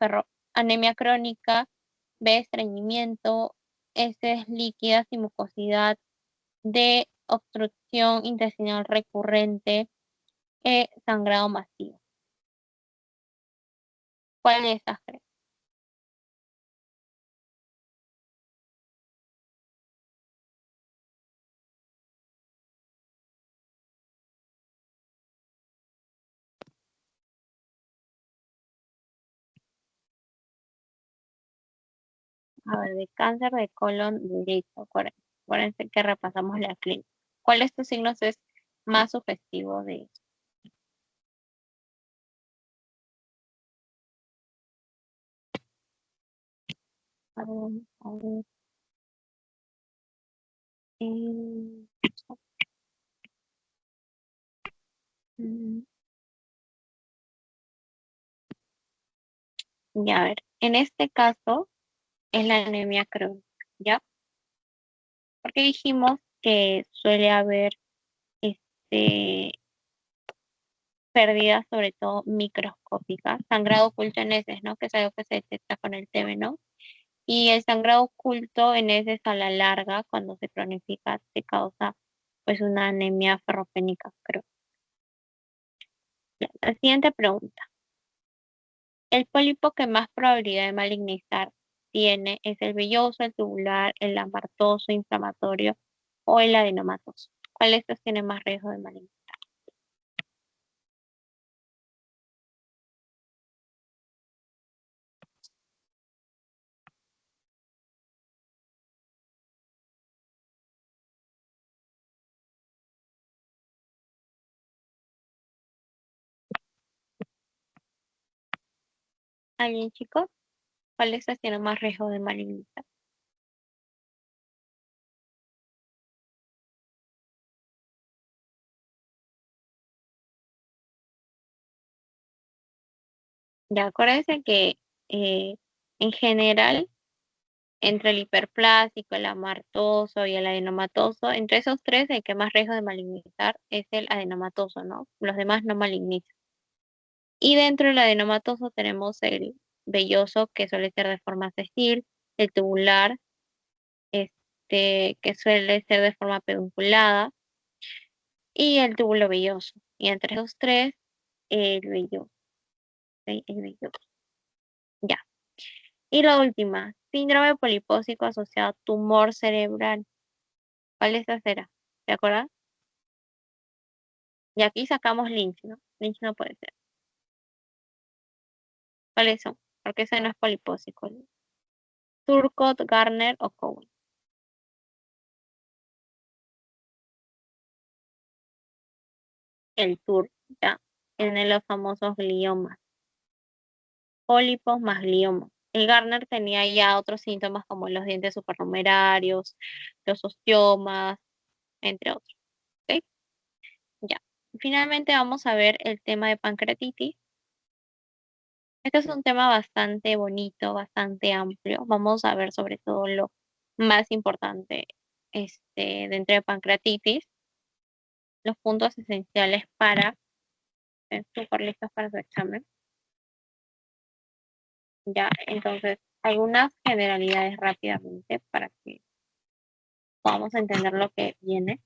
crónica, B, estreñimiento, S, líquidas y mucosidad, D, obstrucción intestinal recurrente, E, sangrado masivo. ¿Cuál de estas crees? A ver, de cáncer de colon derecho, acuérdense que repasamos la clínica. ¿Cuál de estos signos es más sugestivo de eso? A ver, eh, mm, ya, a ver, en este caso es la anemia crónica, ¿ya? Porque dijimos que suele haber este, pérdidas, sobre todo microscópicas, sangrado oculto en heces, ¿no? Que es algo que se detecta con el TB, ¿no? Y el sangrado oculto en heces a la larga, cuando se cronifica, se causa pues una anemia ferropénica, creo. Ya, la siguiente pregunta. El pólipo que más probabilidad de malignizar tiene es el velloso, el tubular, el amartoso, inflamatorio o el adenomatoso. ¿Cuál de estos tiene más riesgo de malignizar? ¿Alguien, chicos? ¿Cuál de estos tiene más riesgo de malignizar? Ya acuérdense que en general, entre el hiperplásico, el amartoso y el adenomatoso, entre esos tres, el que más riesgo de malignizar es el adenomatoso, ¿no? Los demás no malignizan. Y dentro del adenomatoso tenemos el velloso, que suele ser de forma sextil, el tubular, que suele ser de forma pedunculada, y el túbulo velloso. Y entre esos tres, el velloso, ¿sí? El velloso. Ya. Y la última, síndrome polipósico asociado a tumor cerebral. ¿Cuál es esa será? ¿Te acuerdas? Y aquí sacamos Lynch, ¿no? Lynch no puede ser. ¿Cuáles son? Porque ese no es polipósico. Turcot, Garner o Cohen. El TUR, ya. En los famosos gliomas. Pólipos más gliomas. El Garner tenía ya otros síntomas como los dientes supernumerarios, los osteomas, entre otros. ¿Ok? Ya. Finalmente vamos a ver el tema de pancreatitis. Este es un tema bastante bonito, bastante amplio. Vamos a ver sobre todo lo más importante dentro de pancreatitis, los puntos esenciales para súper listos para su examen. Ya, entonces, algunas generalidades rápidamente para que podamos entender lo que viene.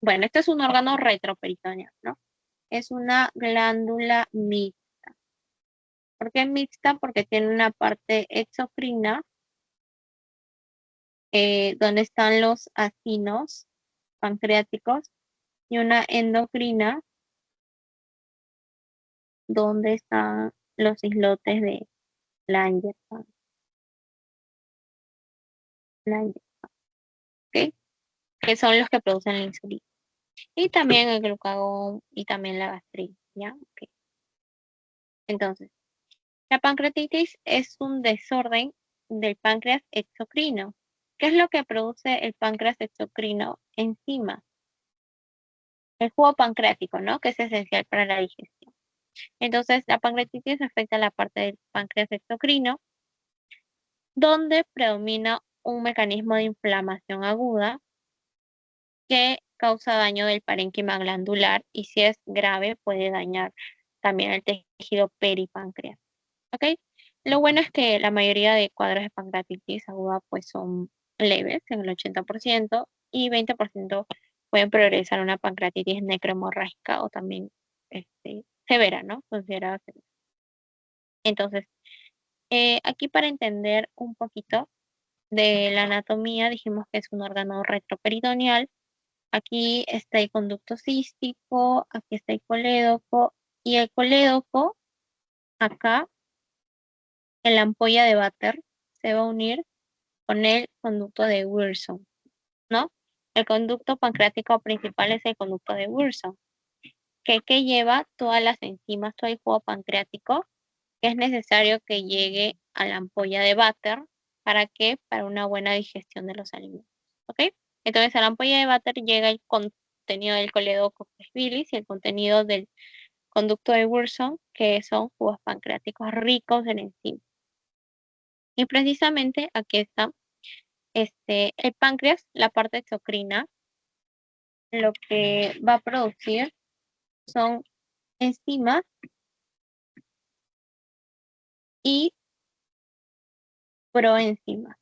Bueno, este es un órgano retroperitoneal, ¿no? Es una glándula mixta. ¿Por qué mixta? Porque tiene una parte exocrina, donde están los acinos pancreáticos, y una endocrina, donde están los islotes de Langerhans. Langerhans, ¿ok? Que son los que producen la insulina. Y también el glucagón y también la gastritis, ¿ya? Ok. Entonces, la pancreatitis es un desorden del páncreas exocrino. ¿Qué es lo que produce el páncreas exocrino? Enzimas. El jugo pancreático, ¿no? Que es esencial para la digestión. Entonces, la pancreatitis afecta la parte del páncreas exocrino, donde predomina un mecanismo de inflamación aguda que causa daño del parénquima glandular y si es grave puede dañar también el tejido peripancreas. ¿Ok? Lo bueno es que la mayoría de cuadros de pancreatitis aguda pues son leves, en el 80%, y 20% pueden progresar a una pancreatitis necrohemorrágica o también severa, ¿no? Considerada severa. Entonces, aquí para entender un poquito de la anatomía, dijimos que es un órgano retroperitoneal. Aquí está el conducto cístico, aquí está el colédoco, y el colédoco, acá, en la ampolla de Vater, se va a unir con el conducto de Wilson, ¿no? El conducto pancreático principal es el conducto de Wilson, que lleva todas las enzimas, todo el jugo pancreático, que es necesario que llegue a la ampolla de Vater. ¿Para qué? Para una buena digestión de los alimentos, ¿ok? Entonces a la ampolla de Vater llega el contenido del colédoco, que es bilis, y el contenido del conducto de Wilson, que son jugos pancreáticos ricos en enzimas. Y precisamente aquí está el páncreas, la parte exocrina, lo que va a producir son enzimas y proenzimas.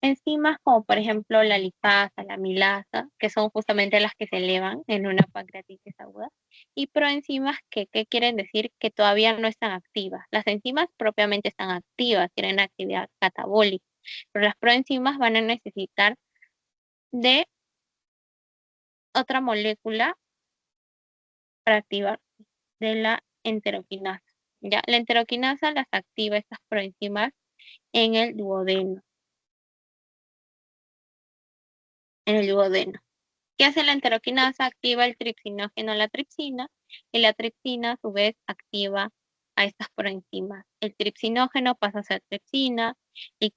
Enzimas como por ejemplo la lipasa, la amilasa, que son justamente las que se elevan en una pancreatitis aguda, y proenzimas que ¿qué quieren decir? Que todavía no están activas. Las enzimas propiamente están activas, tienen actividad catabólica, pero las proenzimas van a necesitar de otra molécula para activar, de la enteroquinasa. ¿Ya? La enteroquinasa las activa estas proenzimas en el duodeno. En el duodeno. ¿Qué hace la enteroquinasa? Activa el tripsinógeno, la tripsina, y la tripsina a su vez activa a estas proenzimas. El tripsinógeno pasa a ser tripsina, el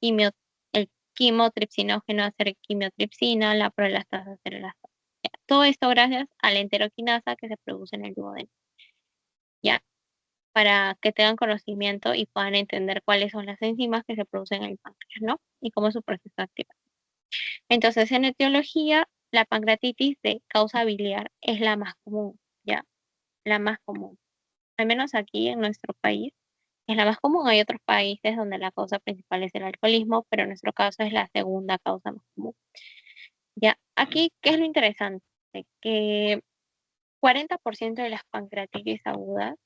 el quimotripsinógeno a ser quimiotripsina, la proelastasa a ser elastasa. Ya, todo esto gracias a la enteroquinasa que se produce en el duodeno. ¿Ya? Para que tengan conocimiento y puedan entender cuáles son las enzimas que se producen en el páncreas, ¿no? Y cómo es su proceso activo. Entonces, en etiología, la pancreatitis de causa biliar es la más común, ¿ya? La más común. Al menos aquí en nuestro país es la más común. Hay otros países donde la causa principal es el alcoholismo, pero en nuestro caso es la segunda causa más común. ¿Ya? Aquí, ¿qué es lo interesante? Que 40% de las pancreatitis agudas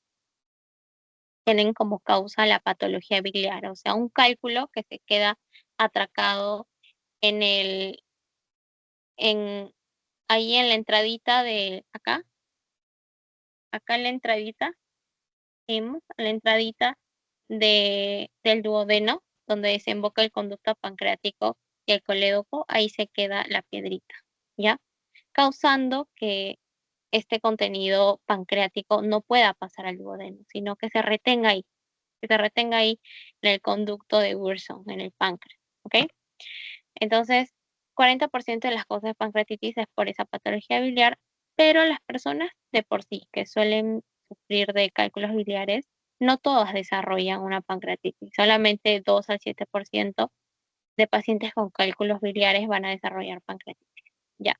tienen como causa la patología biliar, o sea, un cálculo que se queda atracado en en, ahí en la entradita de acá en la entradita, vemos, en la entradita del duodeno, donde desemboca el conducto pancreático y el colédoco, ahí se queda la piedrita, ¿ya? Causando que este contenido pancreático no pueda pasar al duodeno, sino que se retenga ahí en el conducto de Wilson, en el páncreas, ¿ok? Entonces, 40% de las causas de pancreatitis es por esa patología biliar, pero las personas de por sí que suelen sufrir de cálculos biliares, no todas desarrollan una pancreatitis, solamente 2 al 7% de pacientes con cálculos biliares van a desarrollar pancreatitis. Ya.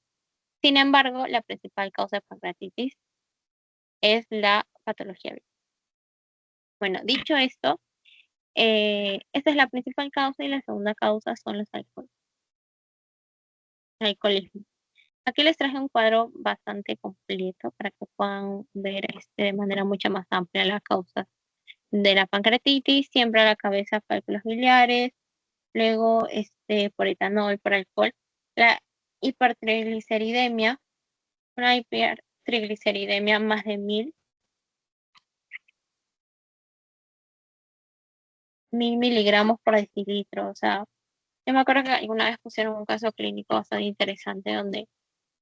Sin embargo, la principal causa de pancreatitis es la patología biliar. Bueno, dicho esto, esta es la principal causa y la segunda causa son los alcoholismo. Aquí les traje un cuadro bastante completo para que puedan ver de manera mucho más amplia la causa de la pancreatitis, siempre a la cabeza cálculos biliares, luego por etanol, por alcohol, la hipertrigliceridemia, una hipertrigliceridemia más de 1000 miligramos por decilitro. O sea, yo me acuerdo que alguna vez pusieron un caso clínico bastante interesante donde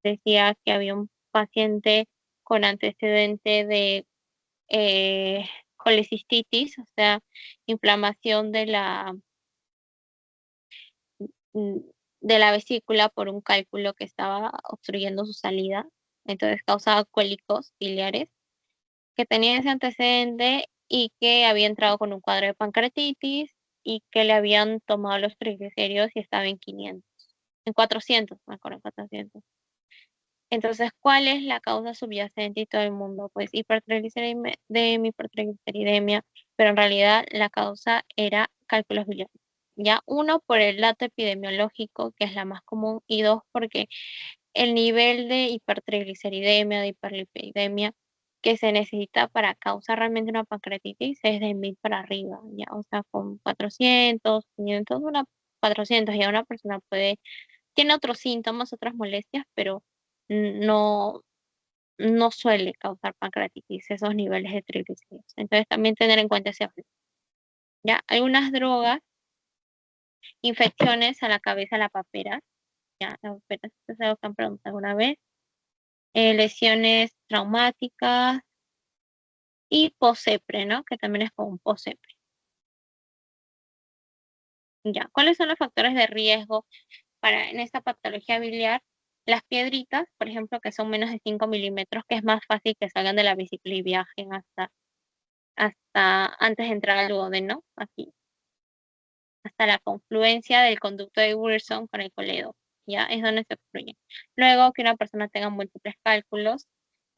decía que había un paciente con antecedente de colecistitis, o sea, inflamación mm, de la vesícula por un cálculo que estaba obstruyendo su salida. Entonces causaba cólicos biliares, que tenía ese antecedente y que había entrado con un cuadro de pancreatitis y que le habían tomado los triglicéridos y estaba en 500, en 400, me acuerdo, en 400. Entonces, ¿cuál es la causa subyacente y todo el mundo? Pues hipertrigliceridemia, pero en realidad la causa era cálculos biliares. Ya, uno, por el dato epidemiológico, que es la más común, y dos, porque el nivel de hipertrigliceridemia, de hiperlipidemia que se necesita para causar realmente una pancreatitis es de 1000 para arriba, ya, o sea, con 400, 500, 400, ya una persona tiene otros síntomas, otras molestias, pero no, no suele causar pancreatitis esos niveles de triglicéridos. Entonces también tener en cuenta ese aspecto. Ya, algunas drogas, infecciones a la cabeza, a la papera, ya, la papera, esto es algo que han preguntado alguna vez, lesiones traumáticas y posepre, ¿no? Que también es como un posepre. Ya, ¿cuáles son los factores de riesgo para en esta patología biliar? Las piedritas, por ejemplo, que son menos de 5 milímetros, que es más fácil que salgan de la vesícula y viajen hasta antes de entrar al duodeno, aquí, hasta la confluencia del conducto de Wilson con el coledo, ¿ya? Es donde se obstruye. Luego que una persona tenga múltiples cálculos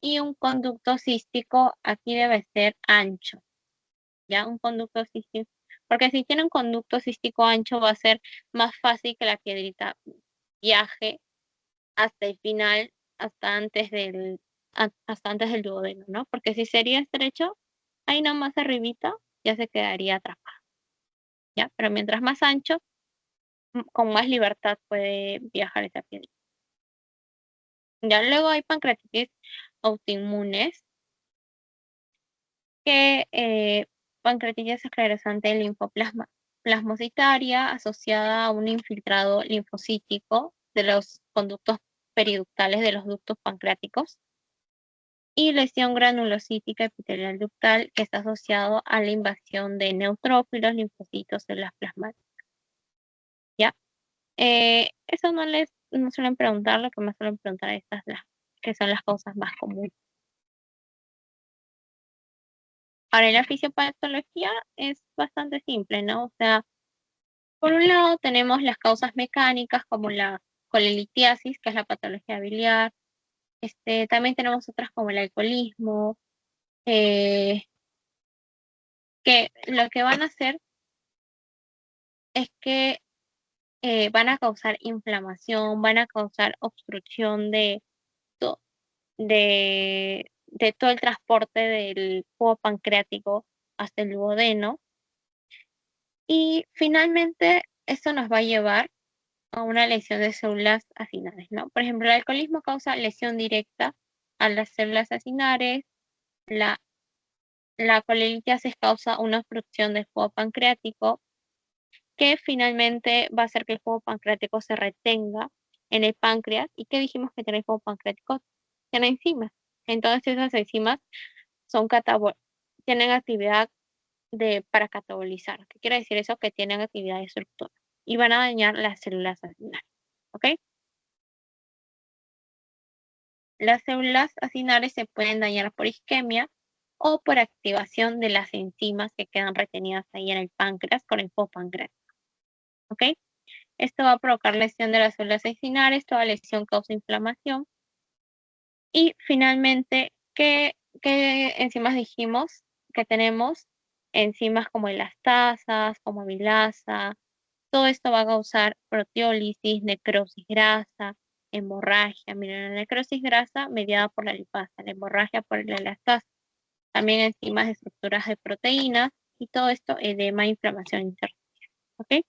y un conducto cístico aquí debe ser ancho, ¿ya? Un conducto cístico, porque si tiene un conducto cístico ancho va a ser más fácil que la piedrita viaje hasta el final, hasta antes del duodeno, ¿no? Porque si sería estrecho, ahí nomás arribita ya se quedaría atrapado, ¿ya? Pero mientras más ancho, con más libertad puede viajar esa piedrita. Ya luego hay pancreatitis autoinmunes, que pancreatitis esclerosante plasmocitaria asociada a un infiltrado linfocítico de los conductos periductales de los ductos pancreáticos y lesión granulocítica epitelial ductal que está asociado a la invasión de neutrófilos, linfocitos, células plasmáticas. ¿Ya? Eso no suelen preguntar, lo que más suelen preguntar que son las causas más comunes. Ahora, en la fisiopatología es bastante simple, ¿no? O sea, por un lado tenemos las causas mecánicas como la colelitiasis, que es la patología biliar. También tenemos otras como el alcoholismo, eh, que lo que van a hacer es que van a causar inflamación, van a causar obstrucción to- de todo el transporte del jugo pancreático hasta el duodeno. Y finalmente, esto nos va a llevar a una lesión de células acinares, ¿no? Por ejemplo, el alcoholismo causa lesión directa a las células acinares, la, la colelitiasis causa una obstrucción del jugo pancreático, que finalmente va a hacer que el jugo pancreático se retenga en el páncreas. ¿Y qué dijimos que tiene el jugo pancreático? Tiene enzimas. Entonces esas enzimas son tienen actividad para catabolizar. ¿Qué quiere decir eso? Que tienen actividad destructora y van a dañar las células acinares. ¿Ok? Las células acinares se pueden dañar por isquemia o por activación de las enzimas que quedan retenidas ahí en el páncreas con el jugo pancreático. ¿Ok? Esto va a provocar lesión de las células acinares, toda lesión causa inflamación. Y finalmente, ¿qué enzimas dijimos que tenemos? Enzimas como elastasas, como amilasa. Todo esto va a causar proteólisis, necrosis grasa, hemorragia. Miren, la necrosis grasa mediada por la lipasa, la hemorragia por la elastasa. También enzimas de estructuras de proteínas y todo esto edema, inflamación intersticial. ¿Ok?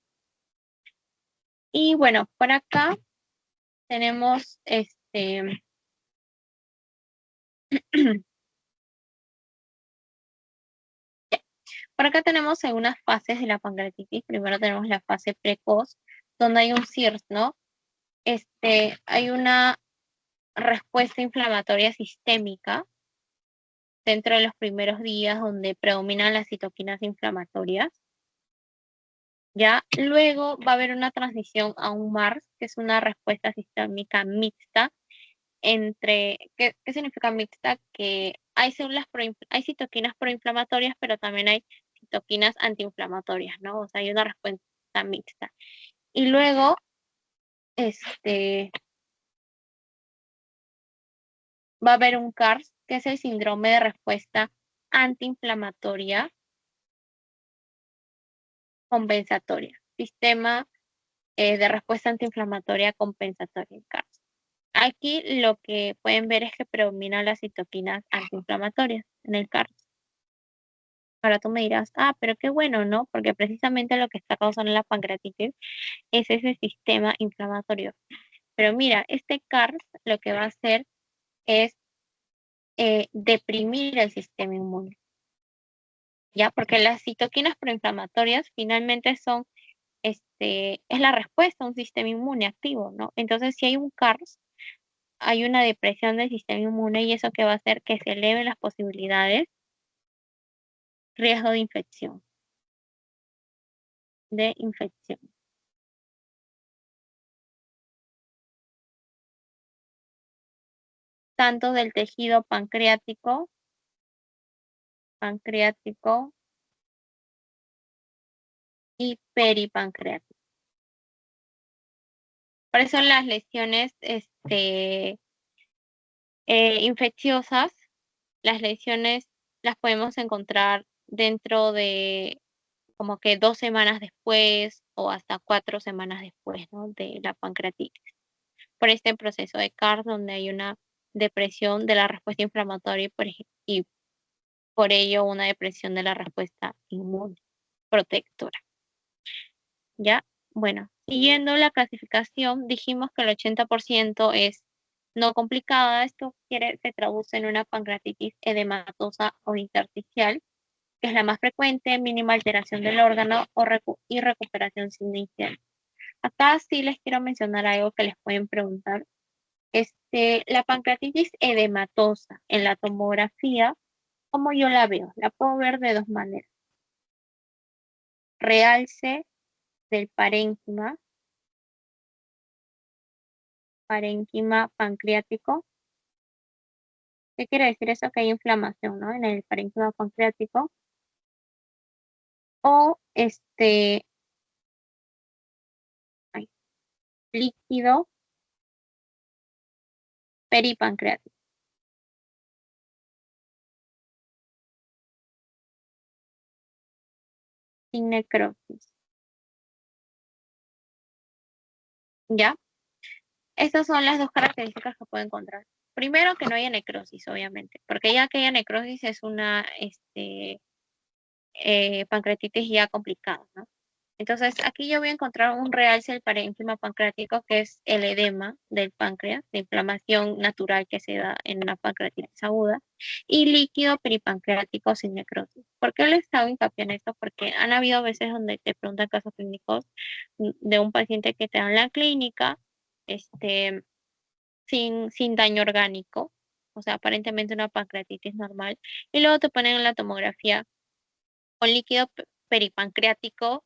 Y bueno, por acá tenemos por acá tenemos algunas fases de la pancreatitis. Primero tenemos la fase precoz, donde hay un CIRS, ¿no? Hay una respuesta inflamatoria sistémica dentro de los primeros días donde predominan las citoquinas inflamatorias. ¿Ya? Luego va a haber una transición a un MARS, que es una respuesta sistémica mixta entre, ¿qué significa mixta? Que hay hay citoquinas proinflamatorias, pero también hay citoquinas antiinflamatorias, ¿no? O sea, hay una respuesta mixta. Y luego, este, va a haber un CARS, que es el síndrome de respuesta antiinflamatoria compensatoria. Sistema de respuesta antiinflamatoria compensatoria, el CARS. Aquí lo que pueden ver es que predominan las citoquinas antiinflamatorias en el CARS. Ahora tú me dirás, ah, pero qué bueno, ¿no? Porque precisamente lo que está causando la pancreatitis es ese sistema inflamatorio. Pero mira, este CARS lo que va a hacer es deprimir el sistema inmune, ¿ya? Porque las citoquinas proinflamatorias finalmente son, es la respuesta a un sistema inmune activo, ¿no? Entonces, si hay un CARS, hay una depresión del sistema inmune y eso que va a hacer que se eleven las posibilidades, riesgo de infección, tanto del tejido pancreático y peripancreático. Por eso las lesiones infecciosas, las lesiones las podemos encontrar dentro de como que 2 semanas después o hasta 4 semanas después, ¿no? De la pancreatitis. Por este proceso de CARS donde hay una depresión de la respuesta inflamatoria y por ello una depresión de la respuesta inmune protectora. ¿Ya? Bueno, siguiendo la clasificación, dijimos que el 80% es no complicada. Esto se traduce en una pancreatitis edematosa o intersticial, que es la más frecuente, mínima alteración del órgano y recuperación sin inicial. Acá sí les quiero mencionar algo que les pueden preguntar. La pancreatitis edematosa en la tomografía, ¿cómo yo la veo? La puedo ver de dos maneras. Realce del parénquima pancreático. ¿Qué quiere decir eso? Que hay inflamación, ¿no? En el parénquima pancreático. O ay, líquido peripancreático, sin necrosis. ¿Ya? Estas son las dos características que puedo encontrar. Primero, que no haya necrosis, obviamente, porque ya que haya necrosis es una pancreatitis ya complicada, ¿no? Entonces, aquí yo voy a encontrar un realce del parénquima pancreático, que es el edema del páncreas, de inflamación natural que se da en una pancreatitis aguda, y líquido peripancreático sin necrosis. ¿Por qué les hago hincapié en esto? Porque han habido veces donde te preguntan casos clínicos de un paciente que te da en la clínica, este, sin daño orgánico, o sea, aparentemente una pancreatitis normal, y luego te ponen en la tomografía con líquido peripancreático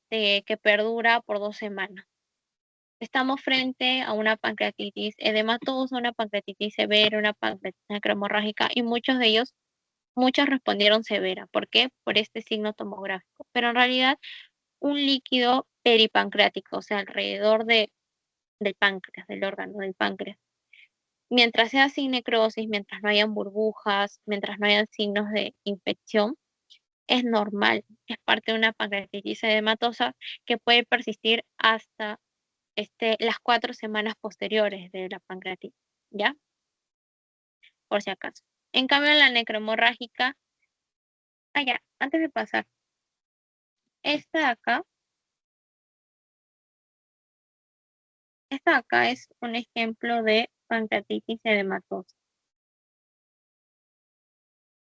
que perdura por 2 semanas. Estamos frente a una pancreatitis edematosa, una pancreatitis severa, una pancreatitis necromorrágica y muchos respondieron severa. ¿Por qué? Por este signo tomográfico. Pero en realidad un líquido peripancreático, o sea, alrededor del páncreas, del órgano del páncreas. Mientras sea sin necrosis, mientras no hayan burbujas, mientras no hayan signos de infección, es normal, es parte de una pancreatitis edematosa que puede persistir hasta las 4 semanas posteriores de la pancreatitis, ¿ya? Por si acaso. En cambio, la necromorrágica, ya, antes de pasar, esta de acá es un ejemplo de pancreatitis edematosa.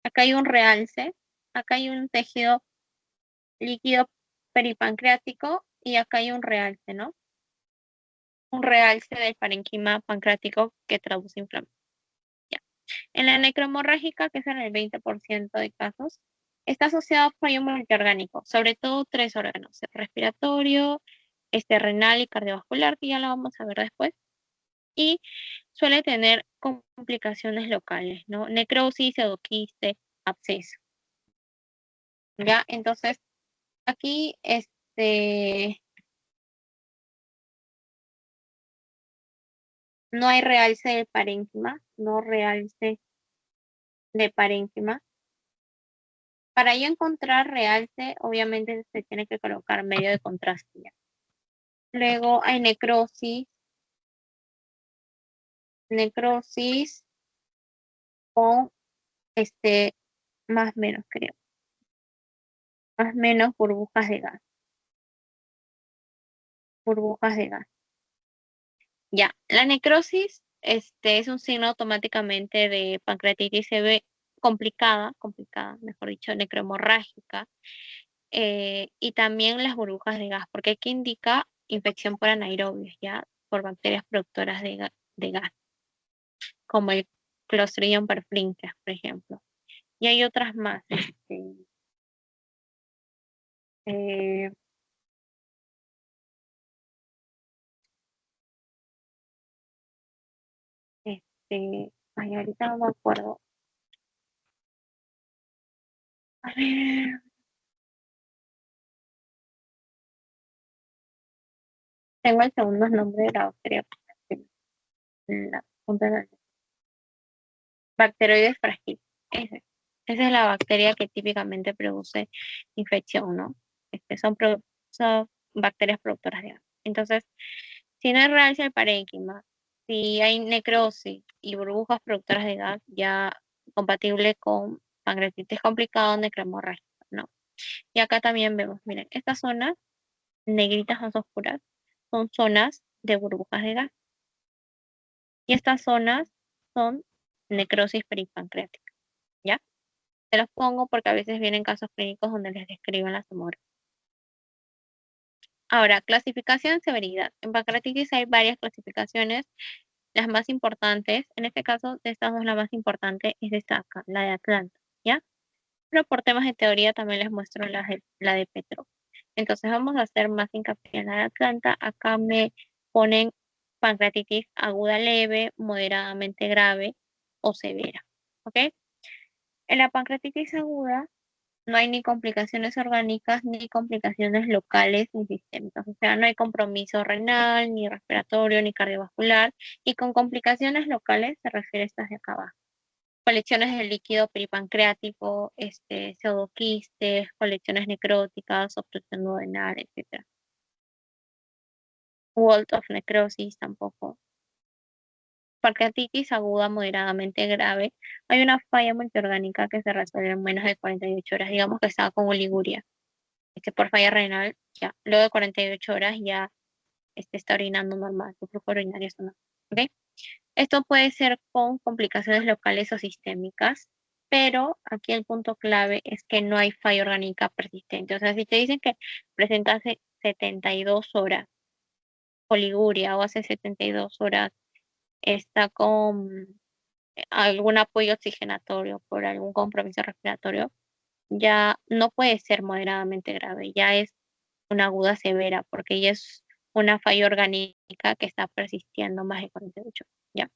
Acá hay un realce, acá hay un tejido líquido peripancreático y acá hay un realce, ¿no? Un realce del parénquima pancreático que traduce inflamación. Ya. En la necromorrágica, que es en el 20% de casos, Está asociado a fallo multiorgánico, sobre todo tres órganos: el respiratorio, renal y cardiovascular, que ya lo vamos a ver después, y suele tener complicaciones locales, ¿no? Necrosis, pseudoquiste, absceso. ¿Ya? Entonces, aquí, no hay realce del parénquima, no realce de parénquima. Para yo encontrar realce, obviamente se tiene que colocar medio de contraste, ¿ya? Luego hay necrosis con más menos, creo, más menos burbujas de gas, burbujas de gas. Ya, la necrosis es un signo automáticamente de pancreatitis CV complicada, mejor dicho, necrohemorrágica, y también las burbujas de gas, porque aquí indica infección por anaerobios, ya, por bacterias productoras de gas, como el Clostridium perfringens, por ejemplo. Y hay otras más, eh, ay, ahorita no me acuerdo. A ver, tengo el segundo nombre de la bacteria, en la punta de la Bacteroides fragilis. Esa es la bacteria que típicamente produce infección, ¿no? Son bacterias productoras de gas. Entonces, si no hay realcia del parénquima, si hay necrosis y burbujas productoras de gas, ya compatible con pancreatitis complicada o necrohemorrágica, ¿no? Y acá también vemos, miren, estas zonas negritas más oscuras son zonas de burbujas de gas. Y estas zonas son necrosis peripancreática, ¿ya? Se los pongo porque a veces vienen casos clínicos donde les describen la hemorroides. Ahora, clasificación, severidad. En pancreatitis hay varias clasificaciones. Las más importantes, en este caso de estas dos, la más importante es esta acá, la de Atlanta, ¿ya? Pero por temas de teoría también les muestro la de Petro. Entonces vamos a hacer más hincapié en la de Atlanta. Acá me ponen pancreatitis aguda leve, moderadamente grave o severa, ¿ok? En la pancreatitis aguda no hay ni complicaciones orgánicas ni complicaciones locales ni sistémicas. O sea, no hay compromiso renal, ni respiratorio, ni cardiovascular. Y con complicaciones locales se refiere a estas de acá abajo: colecciones de líquido peripancreático, pseudoquistes, colecciones necróticas, obstrucción duodenal, etc. Walt of necrosis tampoco. Pancreatitis aguda moderadamente grave. Hay una falla multiorgánica que se resuelve en menos de 48 horas. Digamos que estaba con oliguria. Por falla renal, ya. Luego de 48 horas ya está orinando normal. Su flujo urinario es normal. ¿Ok? Esto puede ser con complicaciones locales o sistémicas, pero aquí el punto clave es que no hay falla orgánica persistente. O sea, si te dicen que presenta hace 72 horas oliguria o hace 72 horas está con algún apoyo oxigenatorio por algún compromiso respiratorio, ya no puede ser moderadamente grave, ya es una aguda severa, porque ya es una falla orgánica que está persistiendo más de 48 horas, ¿ya?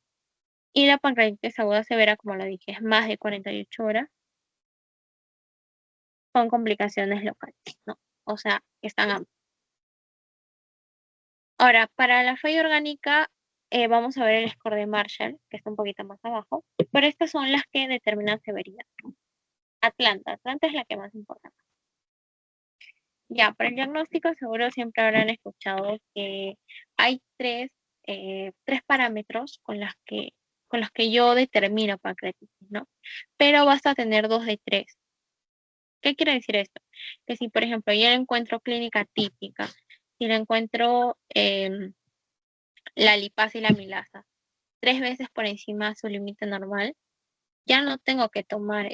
Y la pancreatitis aguda severa, como lo dije, es más de 48 horas con complicaciones locales, ¿no? O sea, están ambas. Ahora, para la falla orgánica, vamos a ver el score de Marshall, que está un poquito más abajo, pero estas son las que determinan severidad. Atlanta es la que más importa. Ya, para el diagnóstico seguro siempre habrán escuchado que hay tres parámetros con los que yo determino pancreatitis, ¿no? Pero basta tener dos de tres. ¿Qué quiere decir esto? Que si, por ejemplo, yo encuentro clínica típica, si le encuentro la lipasa y la amilasa 3 veces por encima de su límite normal, ya no tengo que tomar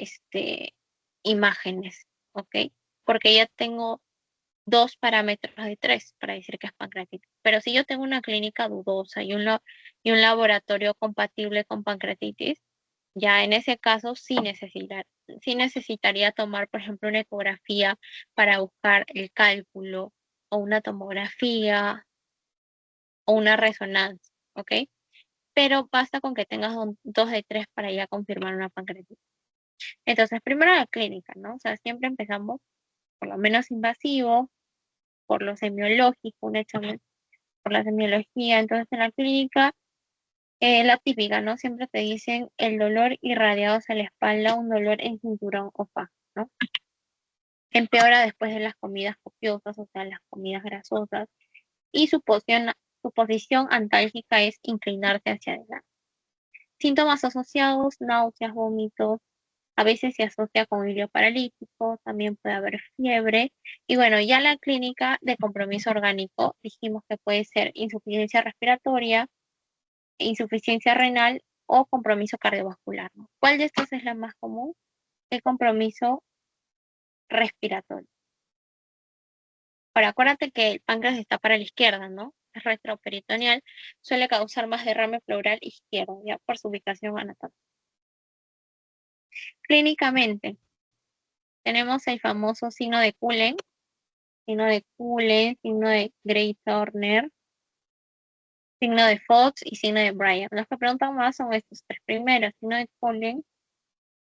imágenes, ¿ok? Porque ya tengo dos parámetros de tres para decir que es pancreatitis. Pero si yo tengo una clínica dudosa y un laboratorio compatible con pancreatitis, Ya en ese caso sí necesitaría tomar, por ejemplo, una ecografía para buscar el cálculo, o una tomografía, o una resonancia, ¿ok? Pero basta con que tengas dos de tres para ya confirmar una pancreatitis. Entonces, primero la clínica, ¿no? O sea, siempre empezamos por lo menos invasivo, por lo semiológico, un examen por la semiología. Entonces, en la clínica, la típica, ¿no? Siempre te dicen el dolor irradiado hacia la espalda, un dolor en cinturón o faja, ¿no? Empeora después de las comidas copiosas, o sea, las comidas grasosas, y su posición antálgica es inclinarse hacia adelante. Síntomas asociados, náuseas, vómitos, a veces se asocia con hilo paralítico, también puede haber fiebre. Y bueno, ya la clínica de compromiso orgánico, dijimos que puede ser insuficiencia respiratoria, insuficiencia renal o compromiso cardiovascular, ¿no? ¿Cuál de estos es la más común? El compromiso respiratorio. Ahora, acuérdate que el páncreas está para la izquierda, ¿no? Es retroperitoneal, suele causar más derrame pleural izquierdo, ya por su ubicación anatómica. Clínicamente, tenemos el famoso signo de Cullen, signo de Gray Turner, signo de Fox y signo de Bryan. Los que preguntan más son estos tres primeros. Signo de Cullen,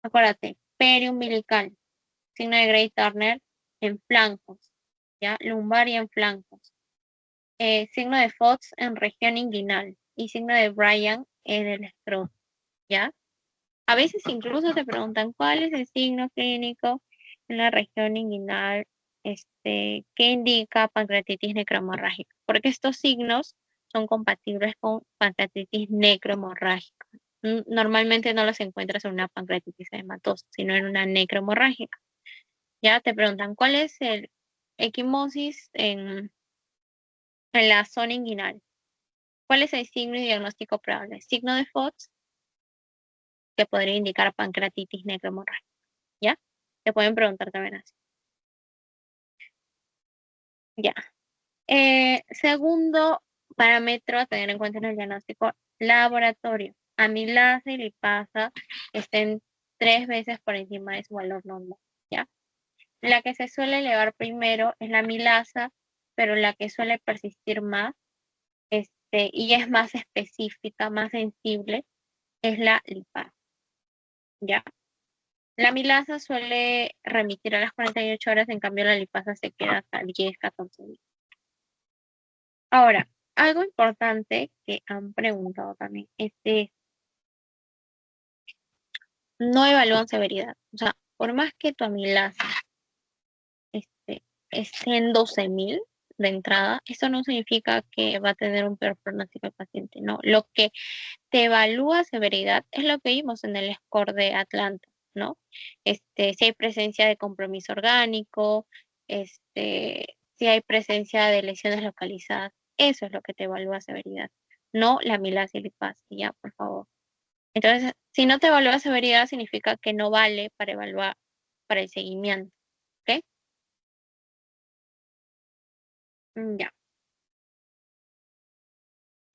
acuérdate, periumbilical. Signo de Gray Turner en flancos, ¿ya? Lumbar y en flancos. Signo de Fox en región inguinal y signo de Bryan en el escroto, ¿ya? A veces incluso te preguntan cuál es el signo clínico en la región inguinal, que indica pancreatitis necrohemorrágica, porque estos signos son compatibles con pancreatitis necrohemorrágica. Normalmente no los encuentras en una pancreatitis edematosa, sino en una necrohemorrágica. Ya te preguntan cuál es el equimosis en la zona inguinal. ¿Cuál es el signo y diagnóstico probable? Signo de Fox, que podría indicar pancreatitis necrohemorrágica. ¿Ya? Te pueden preguntar también así. Ya. Segundo parámetro a tener en cuenta en el diagnóstico laboratorio. Amilasa y lipasa estén 3 veces por encima de su valor normal. ¿Ya? La que se suele elevar primero es la amilasa, pero la que suele persistir más, y es más específica, más sensible, es la lipasa. ¿Ya? La amilasa suele remitir a las 48 horas, en cambio la lipasa se queda hasta 10, 14 días. Ahora, algo importante que han preguntado también es que no evalúan severidad. O sea, por más que tu amilasa esté en 12.000 de entrada, eso no significa que va a tener un peor pronóstico el paciente. No, lo que te evalúa severidad es lo que vimos en el score de Atlanta, ¿no? Si hay presencia de compromiso orgánico, si hay presencia de lesiones localizadas, eso es lo que te evalúa severidad, no la amilasa y lipasa, ya, por favor. Entonces, si no te evalúa severidad, significa que no vale para evaluar para el seguimiento, ¿ok? Ya.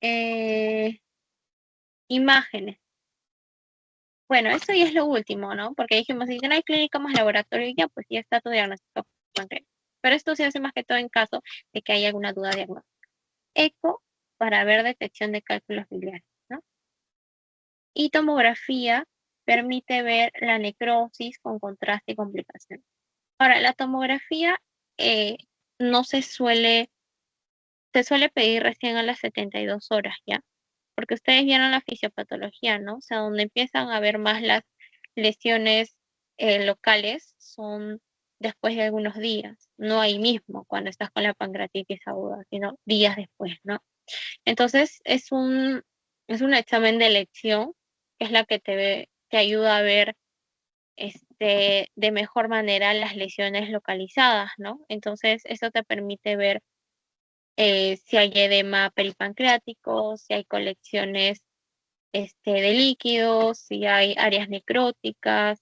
Eh, Imágenes. Bueno, eso ya es lo último, ¿no? Porque dijimos, si no hay clínica más laboratorio, ya, pues ya está tu diagnóstico concreto. Pero esto se hace más que todo en caso de que haya alguna duda diagnóstica. Eco para ver detección de cálculos biliares, ¿no? Y tomografía permite ver la necrosis con contraste y complicación. Ahora, la tomografía eh, no se suele pedir recién a las 72 horas, ¿ya? Porque ustedes vieron la fisiopatología, ¿no? O sea, donde empiezan a ver más las lesiones locales son después de algunos días, no ahí mismo cuando estás con la pancreatitis aguda, sino días después, ¿no? Entonces es un examen de elección, que es la que te ayuda a ver de mejor manera las lesiones localizadas, ¿no? Entonces eso te permite ver si hay edema peripancreático, si hay colecciones de líquidos, si hay áreas necróticas,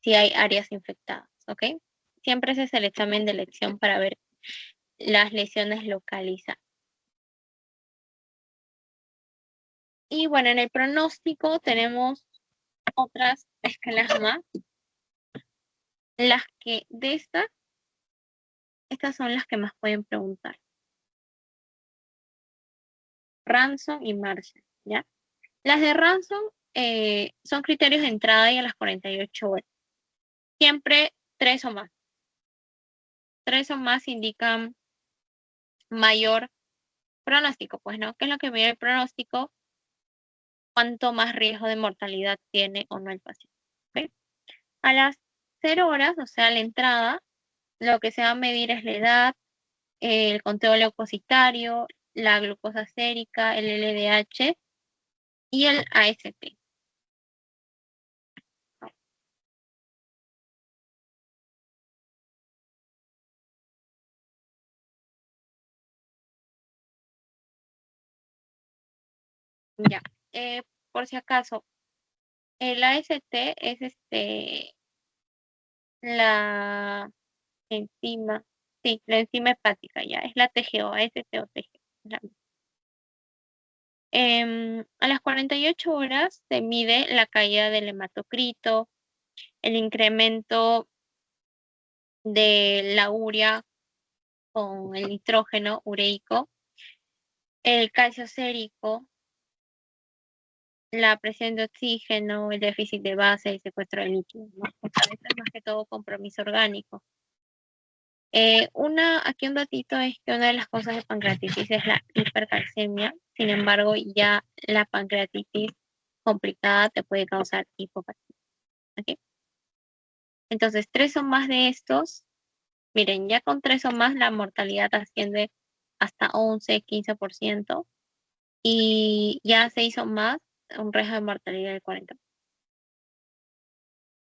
si hay áreas infectadas, ¿ok? Siempre ese es el examen de elección para ver las lesiones localizadas. Y bueno, en el pronóstico tenemos otras escalas más. Las que de estas son las que más pueden preguntar. Ransom y Marshall, ¿ya? Las de Ransom son criterios de entrada y a las 48 horas. Siempre 3 o más. 3 o más indican mayor pronóstico, pues, ¿no? ¿Qué es lo que mide el pronóstico? Cuánto más riesgo de mortalidad tiene o no el paciente. ¿Ok? A las 0 horas, o sea, la entrada, lo que se va a medir es la edad, el conteo leucocitario, la glucosa sérica, el LDH y el AST. Ya, por si acaso, el AST es la enzima, sí, la enzima hepática, ya, es la TGO, AST o TGO. A las 48 horas se mide la caída del hematocrito, el incremento de la urea con el nitrógeno ureico, el calcio sérico, la presión de oxígeno, el déficit de base, el secuestro de líquidos, ¿no? O sea, esto es más que todo compromiso orgánico. Aquí un datito es que una de las causas de pancreatitis es la hipercalcemia. Sin embargo, ya la pancreatitis complicada te puede causar hipopatía. ¿Ok? Entonces, 3 o más de estos, miren, ya con 3 o más la mortalidad asciende hasta 11, 15%, y ya 6 o más, un riesgo de mortalidad del 40%.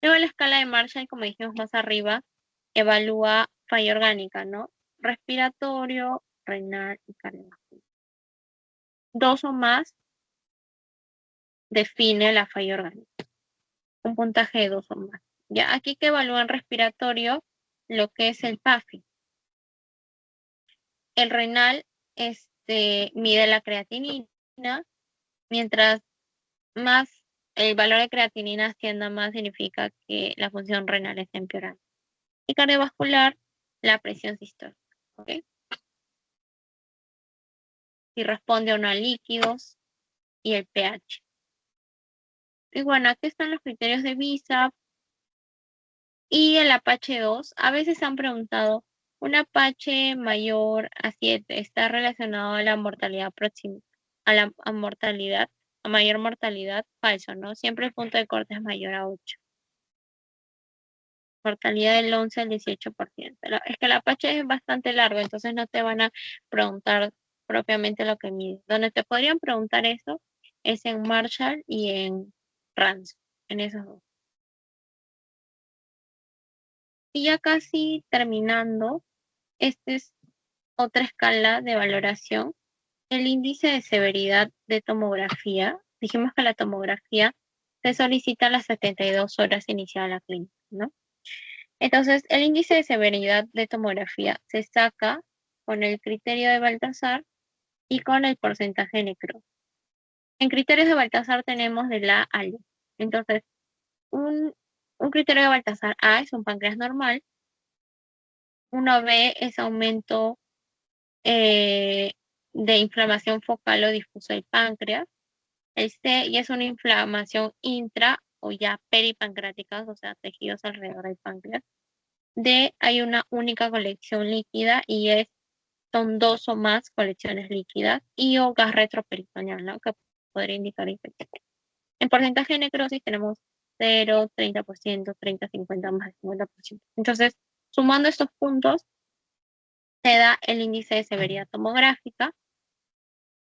Luego la escala de Marshall, como dijimos más arriba, evalúa falla orgánica, ¿no? Respiratorio, renal y cardiovascular. 2 o más define la falla orgánica. Un puntaje de 2 o más. Ya aquí que evalúan respiratorio, lo que es el PAFI. El renal mide la creatinina, mientras más el valor de creatinina ascienda más, significa que la función renal está empeorando. Y cardiovascular, la presión sistólica. ¿Ok? Si responde o no a líquidos y el pH. Y bueno, aquí están los criterios de VISAP y el Apache 2. A veces han preguntado, ¿un Apache mayor a 7 está relacionado a la mortalidad próxima, a mayor mortalidad? Falso, ¿no? Siempre el punto de corte es mayor a 8. Mortalidad del 11 al 18%. Es que el Apache es bastante largo, entonces no te van a preguntar propiamente lo que mide. Donde te podrían preguntar eso es en Marshall y en Ransom, en esos dos. Y ya casi terminando, esta es otra escala de valoración, el índice de severidad de tomografía. Dijimos que la tomografía se solicita a las 72 horas iniciada la clínica, ¿no? Entonces, el índice de severidad de tomografía se saca con el criterio de Baltasar y con el porcentaje de necrosis. En criterios de Baltasar tenemos de la A. Entonces, un criterio de Baltasar A es un páncreas normal, 1B es aumento de inflamación focal o difusa del páncreas, el C ya es una inflamación intra o ya peripancreática, o sea, tejidos alrededor del páncreas. D, hay una única colección líquida y son 2 o más colecciones líquidas, y o gas retroperitoneal, ¿no? Que podría indicar infección. En porcentaje de necrosis tenemos 0, 30%, 30, 50, más del 50%. Entonces, sumando estos puntos, se da el índice de severidad tomográfica,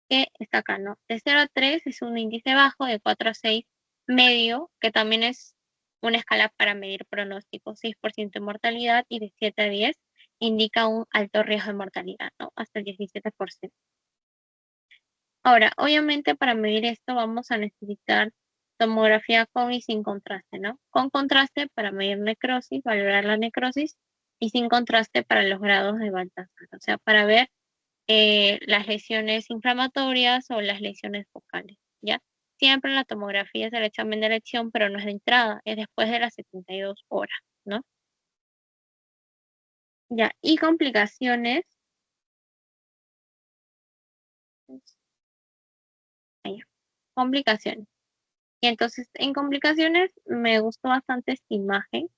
que está acá, ¿no? De 0 a 3 es un índice bajo, de 4 a 6 medio, que también es una escala para medir pronóstico, 6% de mortalidad, y de 7 a 10 indica un alto riesgo de mortalidad, ¿no? Hasta el 17%. Ahora, obviamente para medir esto vamos a necesitar tomografía con y sin contraste, ¿no? Con contraste para medir necrosis, valorar la necrosis, y sin contraste para los grados de Baltasar, o sea, para ver las lesiones inflamatorias o las lesiones focales, ¿ya? siempre la tomografía es el examen de elección, pero no es de entrada, es después de las 72 horas, ¿no? Ya, y complicaciones. Ahí, complicaciones. Y entonces, en complicaciones, me gustó bastante esta imagen,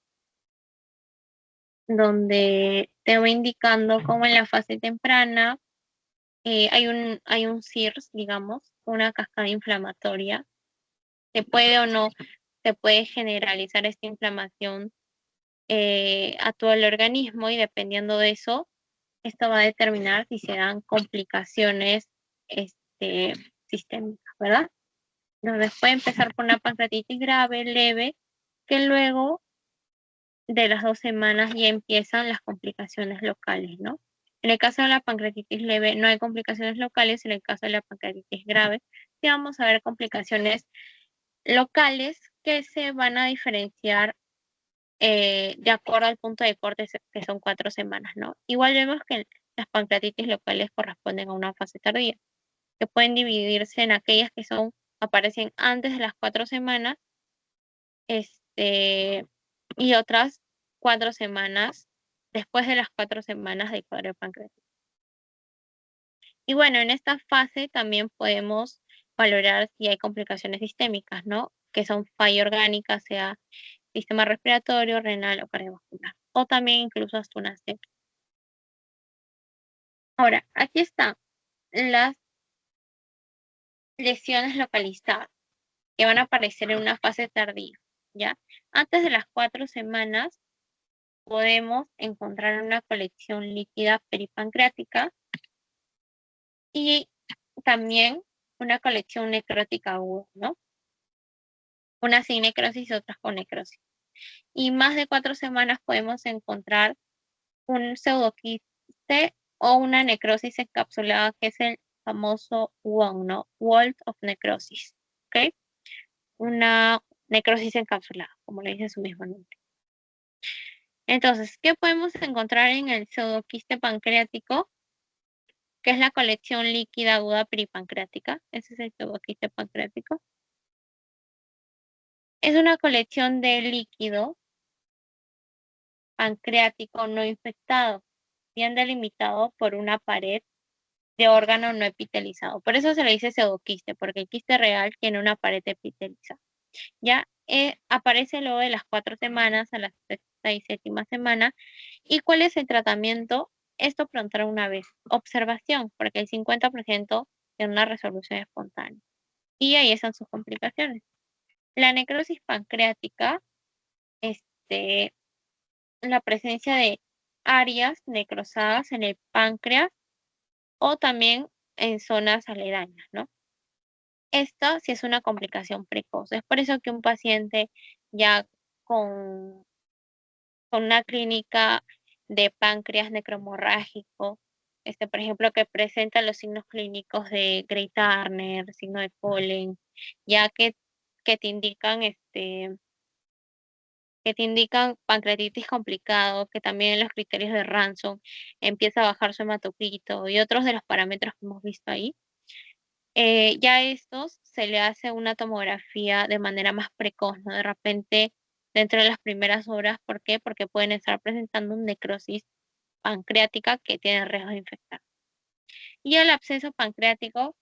donde te va indicando cómo en la fase temprana hay un CIRS, digamos, una cascada inflamatoria. Se puede o no, se puede generalizar esta inflamación a todo el organismo y dependiendo de eso, esto va a determinar si se dan complicaciones este, sistémicas, ¿verdad? Entonces puede empezar por una pancreatitis grave, leve, que luego de las 2 semanas ya empiezan las complicaciones locales, ¿no? En el caso de la pancreatitis leve no hay complicaciones locales, en el caso de la pancreatitis grave sí vamos a ver complicaciones locales que se van a diferenciar de acuerdo al punto de corte que son 4 semanas, ¿no? Igual vemos que las pancreatitis locales corresponden a una fase tardía, que pueden dividirse en aquellas que aparecen antes de las 4 semanas, y otras 4 semanas después de las 4 semanas del cuadro de pancreatitis. Y bueno, en esta fase también podemos valorar si hay complicaciones sistémicas, ¿no? Que son falla orgánica, sea sistema respiratorio, renal o cardiovascular. O también incluso hasta una sepsis. Ahora, aquí están las lesiones localizadas que van a aparecer en una fase tardía, ¿ya? Antes de las 4 semanas podemos encontrar una colección líquida peripancreática y también una colección necrótica aguda, ¿no? Unas sin necrosis y otras con necrosis. Y más de 4 semanas podemos encontrar un pseudoquiste o una necrosis encapsulada, que es el famoso WON, ¿no? Wall of Necrosis, ¿ok? Una necrosis encapsulada, como le dice su mismo nombre. Entonces, ¿qué podemos encontrar en el pseudoquiste pancreático? Que es la colección líquida aguda peripancreática. Ese es el pseudoquiste pancreático. Es una colección de líquido pancreático no infectado, bien delimitado por una pared de órgano no epitelizado. Por eso se le dice pseudoquiste, porque el quiste real tiene una pared epitelizada. Ya aparece luego de las 4 semanas a la 6ª semana. ¿Y cuál es el tratamiento? Esto preguntaron una vez. Observación, porque el 50% tiene una resolución espontánea. Y ahí están sus complicaciones. La necrosis pancreática, este, la presencia de áreas necrosadas en el páncreas o también en zonas aledañas, ¿no? Esta sí es una complicación precoz. Es por eso que un paciente ya con, con una clínica de páncreas necromorrágico, por ejemplo, que presenta los signos clínicos de Grey Turner, signo de Polen, ya que te indican pancreatitis complicado, que también en los criterios de Ransom empieza a bajar su hematocrito y otros de los parámetros que hemos visto ahí. Ya a estos se le hace una tomografía de manera más precoz, ¿no? De repente, dentro de las primeras horas. ¿Por qué? Porque pueden estar presentando una necrosis pancreática que tiene riesgo de infectar. Y el absceso pancreático,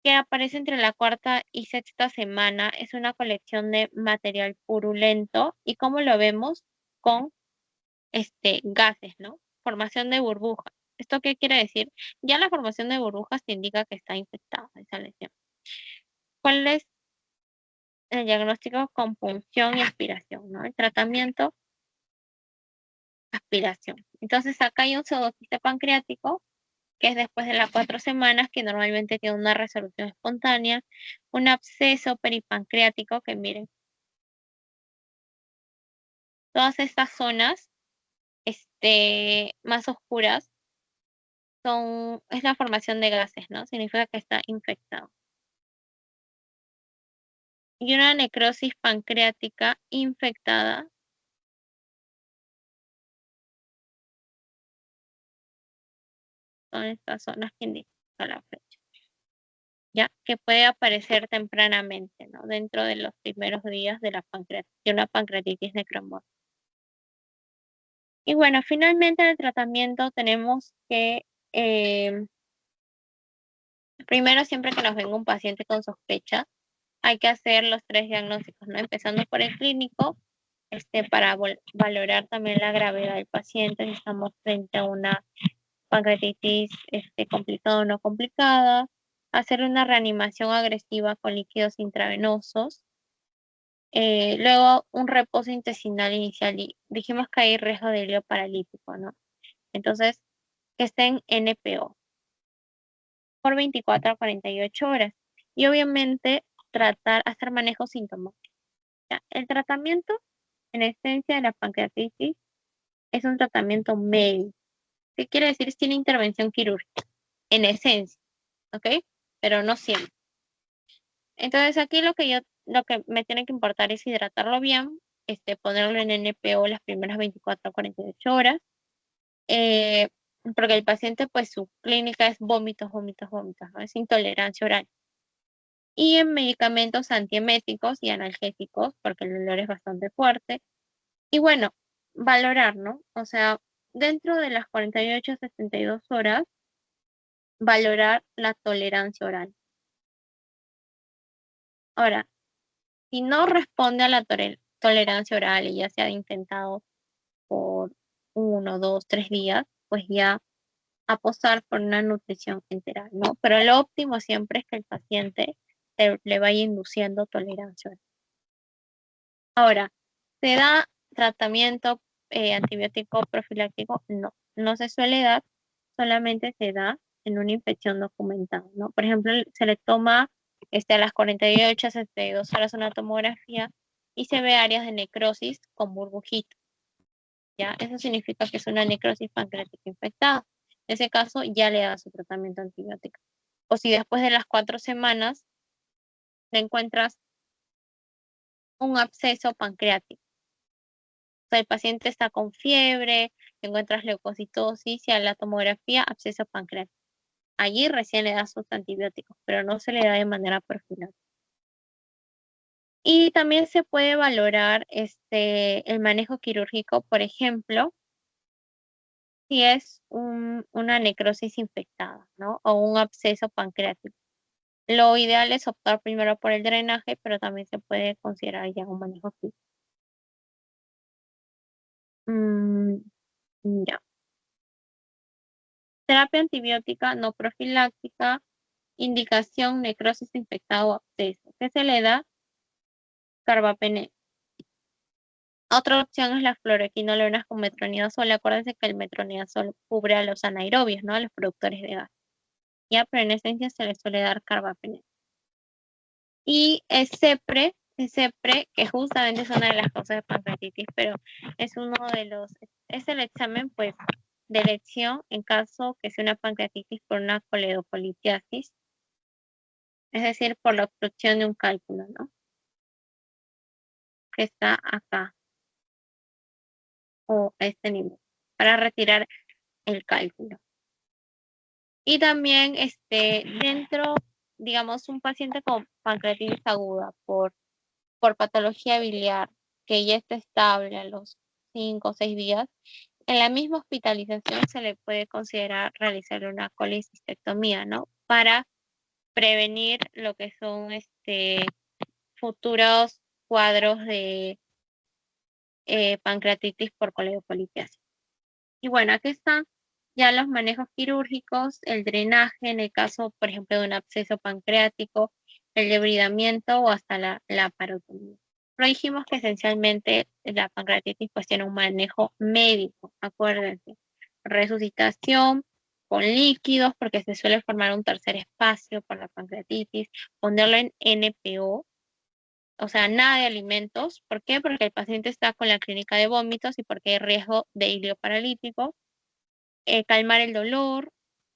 que aparece entre la 4ª y 6ª semana, es una colección de material purulento. ¿Y cómo lo vemos? Con gases, ¿no? Formación de burbujas. ¿Esto qué quiere decir? Ya la formación de burbujas te indica que está infectada esa lesión. ¿Cuál es el diagnóstico? Con punción y aspiración, ¿no? El tratamiento, aspiración. Entonces acá hay un pseudoquiste pancreático, que es después de las 4 semanas, que normalmente tiene una resolución espontánea, un absceso peripancreático, que miren, todas estas zonas más oscuras es la formación de gases, ¿no? Significa que está infectado. Y una necrosis pancreática infectada son estas zonas que indican la flecha. ya que puede aparecer tempranamente, ¿no? Dentro de los primeros días de de una pancreatitis necromórfica. Y bueno, finalmente en el tratamiento tenemos que, primero, siempre que nos venga un paciente con sospecha, hay que hacer los 3 diagnósticos, ¿no? Empezando por el clínico, para valorar también la gravedad del paciente, si estamos frente a una pancreatitis complicada o no complicada, hacer una reanimación agresiva con líquidos intravenosos, luego un reposo intestinal inicial, y dijimos que hay riesgo de hilio paralítico, ¿no? Entonces, que estén NPO por 24 a 48 horas. Y obviamente hacer manejo sintomático. ¿Ya? El tratamiento, en esencia, de la pancreatitis es un tratamiento médico. ¿Qué quiere decir? Sin intervención quirúrgica, en esencia, ¿ok? Pero no siempre. Entonces aquí lo que me tiene que importar es hidratarlo bien, ponerlo en NPO las primeras 24 a 48 horas, eh, porque el paciente, pues su clínica es vómitos, vómitos, vómitos, ¿no? Es intolerancia oral. Y en medicamentos antieméticos y analgésicos, porque el dolor es bastante fuerte. Y bueno, valorar, ¿no? O sea, dentro de las 48 a 72 horas, valorar la tolerancia oral. Ahora, si no responde a la tolerancia oral y ya se ha intentado por 1, 2, 3 días, pues ya apostar por una nutrición enteral, ¿no? Pero lo óptimo siempre es que el paciente le vaya induciendo tolerancia oral. Ahora, ¿se da tratamiento antibiótico profiláctico? No, no se suele dar, solamente se da en una infección documentada, ¿no? Por ejemplo, se le toma a las 48 a 72 horas una tomografía y se ve áreas de necrosis con burbujitos, ¿ya? Eso significa que es una necrosis pancreática infectada. En ese caso, ya le da su tratamiento antibiótico. O si después de las 4 semanas le encuentras un absceso pancreático, o sea, el paciente está con fiebre, encuentras leucocitosis y a la tomografía absceso pancreático. Allí recién le das sus antibióticos, pero no se le da de manera profiláctica. Y también se puede valorar el manejo quirúrgico, por ejemplo, si es una necrosis infectada, ¿no? O un absceso pancreático. Lo ideal es optar primero por el drenaje, pero también se puede considerar ya un manejo quirúrgico. Mm, ya. Terapia antibiótica no profiláctica, indicación necrosis infectada o absceso. ¿Qué se le da? Carbapenem. Otra opción es la fluoroquinolonas con metronidazol. Acuérdense que el metronidazol cubre a los anaerobios, ¿no? A los productores de gas. Ya, pero en esencia se le suele dar carbapenem. Y CEPRE, que justamente es una de las causas de pancreatitis, pero es es el examen, pues, de elección en caso que sea una pancreatitis por una coledocolitiasis, es decir, por la obstrucción de un cálculo, ¿no? Que está acá, o a este nivel, para retirar el cálculo. Y también digamos, un paciente con pancreatitis aguda por patología biliar, que ya está estable a los 5 o 6 días, en la misma hospitalización se le puede considerar realizar una colecistectomía, ¿no? Para prevenir lo que son futuros cuadros de pancreatitis por coledocolitiasis. Y bueno, aquí están ya los manejos quirúrgicos, el drenaje en el caso, por ejemplo, de un absceso pancreático, el debridamiento o hasta la parotomía. Pero dijimos que esencialmente la pancreatitis pues tiene un manejo médico, acuérdense. Resucitación con líquidos porque se suele formar un tercer espacio por la pancreatitis, ponerlo en NPO, o sea, nada de alimentos. ¿Por qué? Porque el paciente está con la clínica de vómitos y porque hay riesgo de hilio paralítico. Calmar el dolor,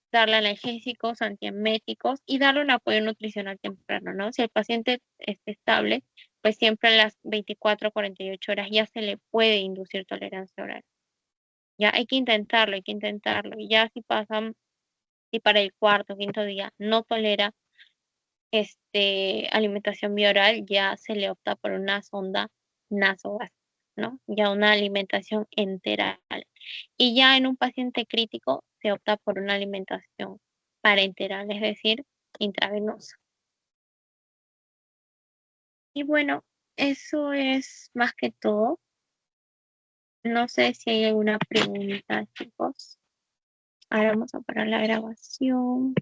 darle analgésicos, antieméticos y darle un apoyo nutricional temprano, ¿no? Si el paciente está estable, pues siempre a las 24 o 48 horas ya se le puede inducir tolerancia oral. Ya hay que intentarlo, hay que intentarlo. Y ya si para el cuarto o quinto día no tolera, alimentación bioral, ya se le opta por una sonda nasogástrica, ¿no? Ya una alimentación enteral. Y ya en un paciente crítico se opta por una alimentación parenteral, es decir, intravenosa. Y bueno, eso es más que todo. No sé si hay alguna pregunta, chicos. Ahora vamos a parar la grabación.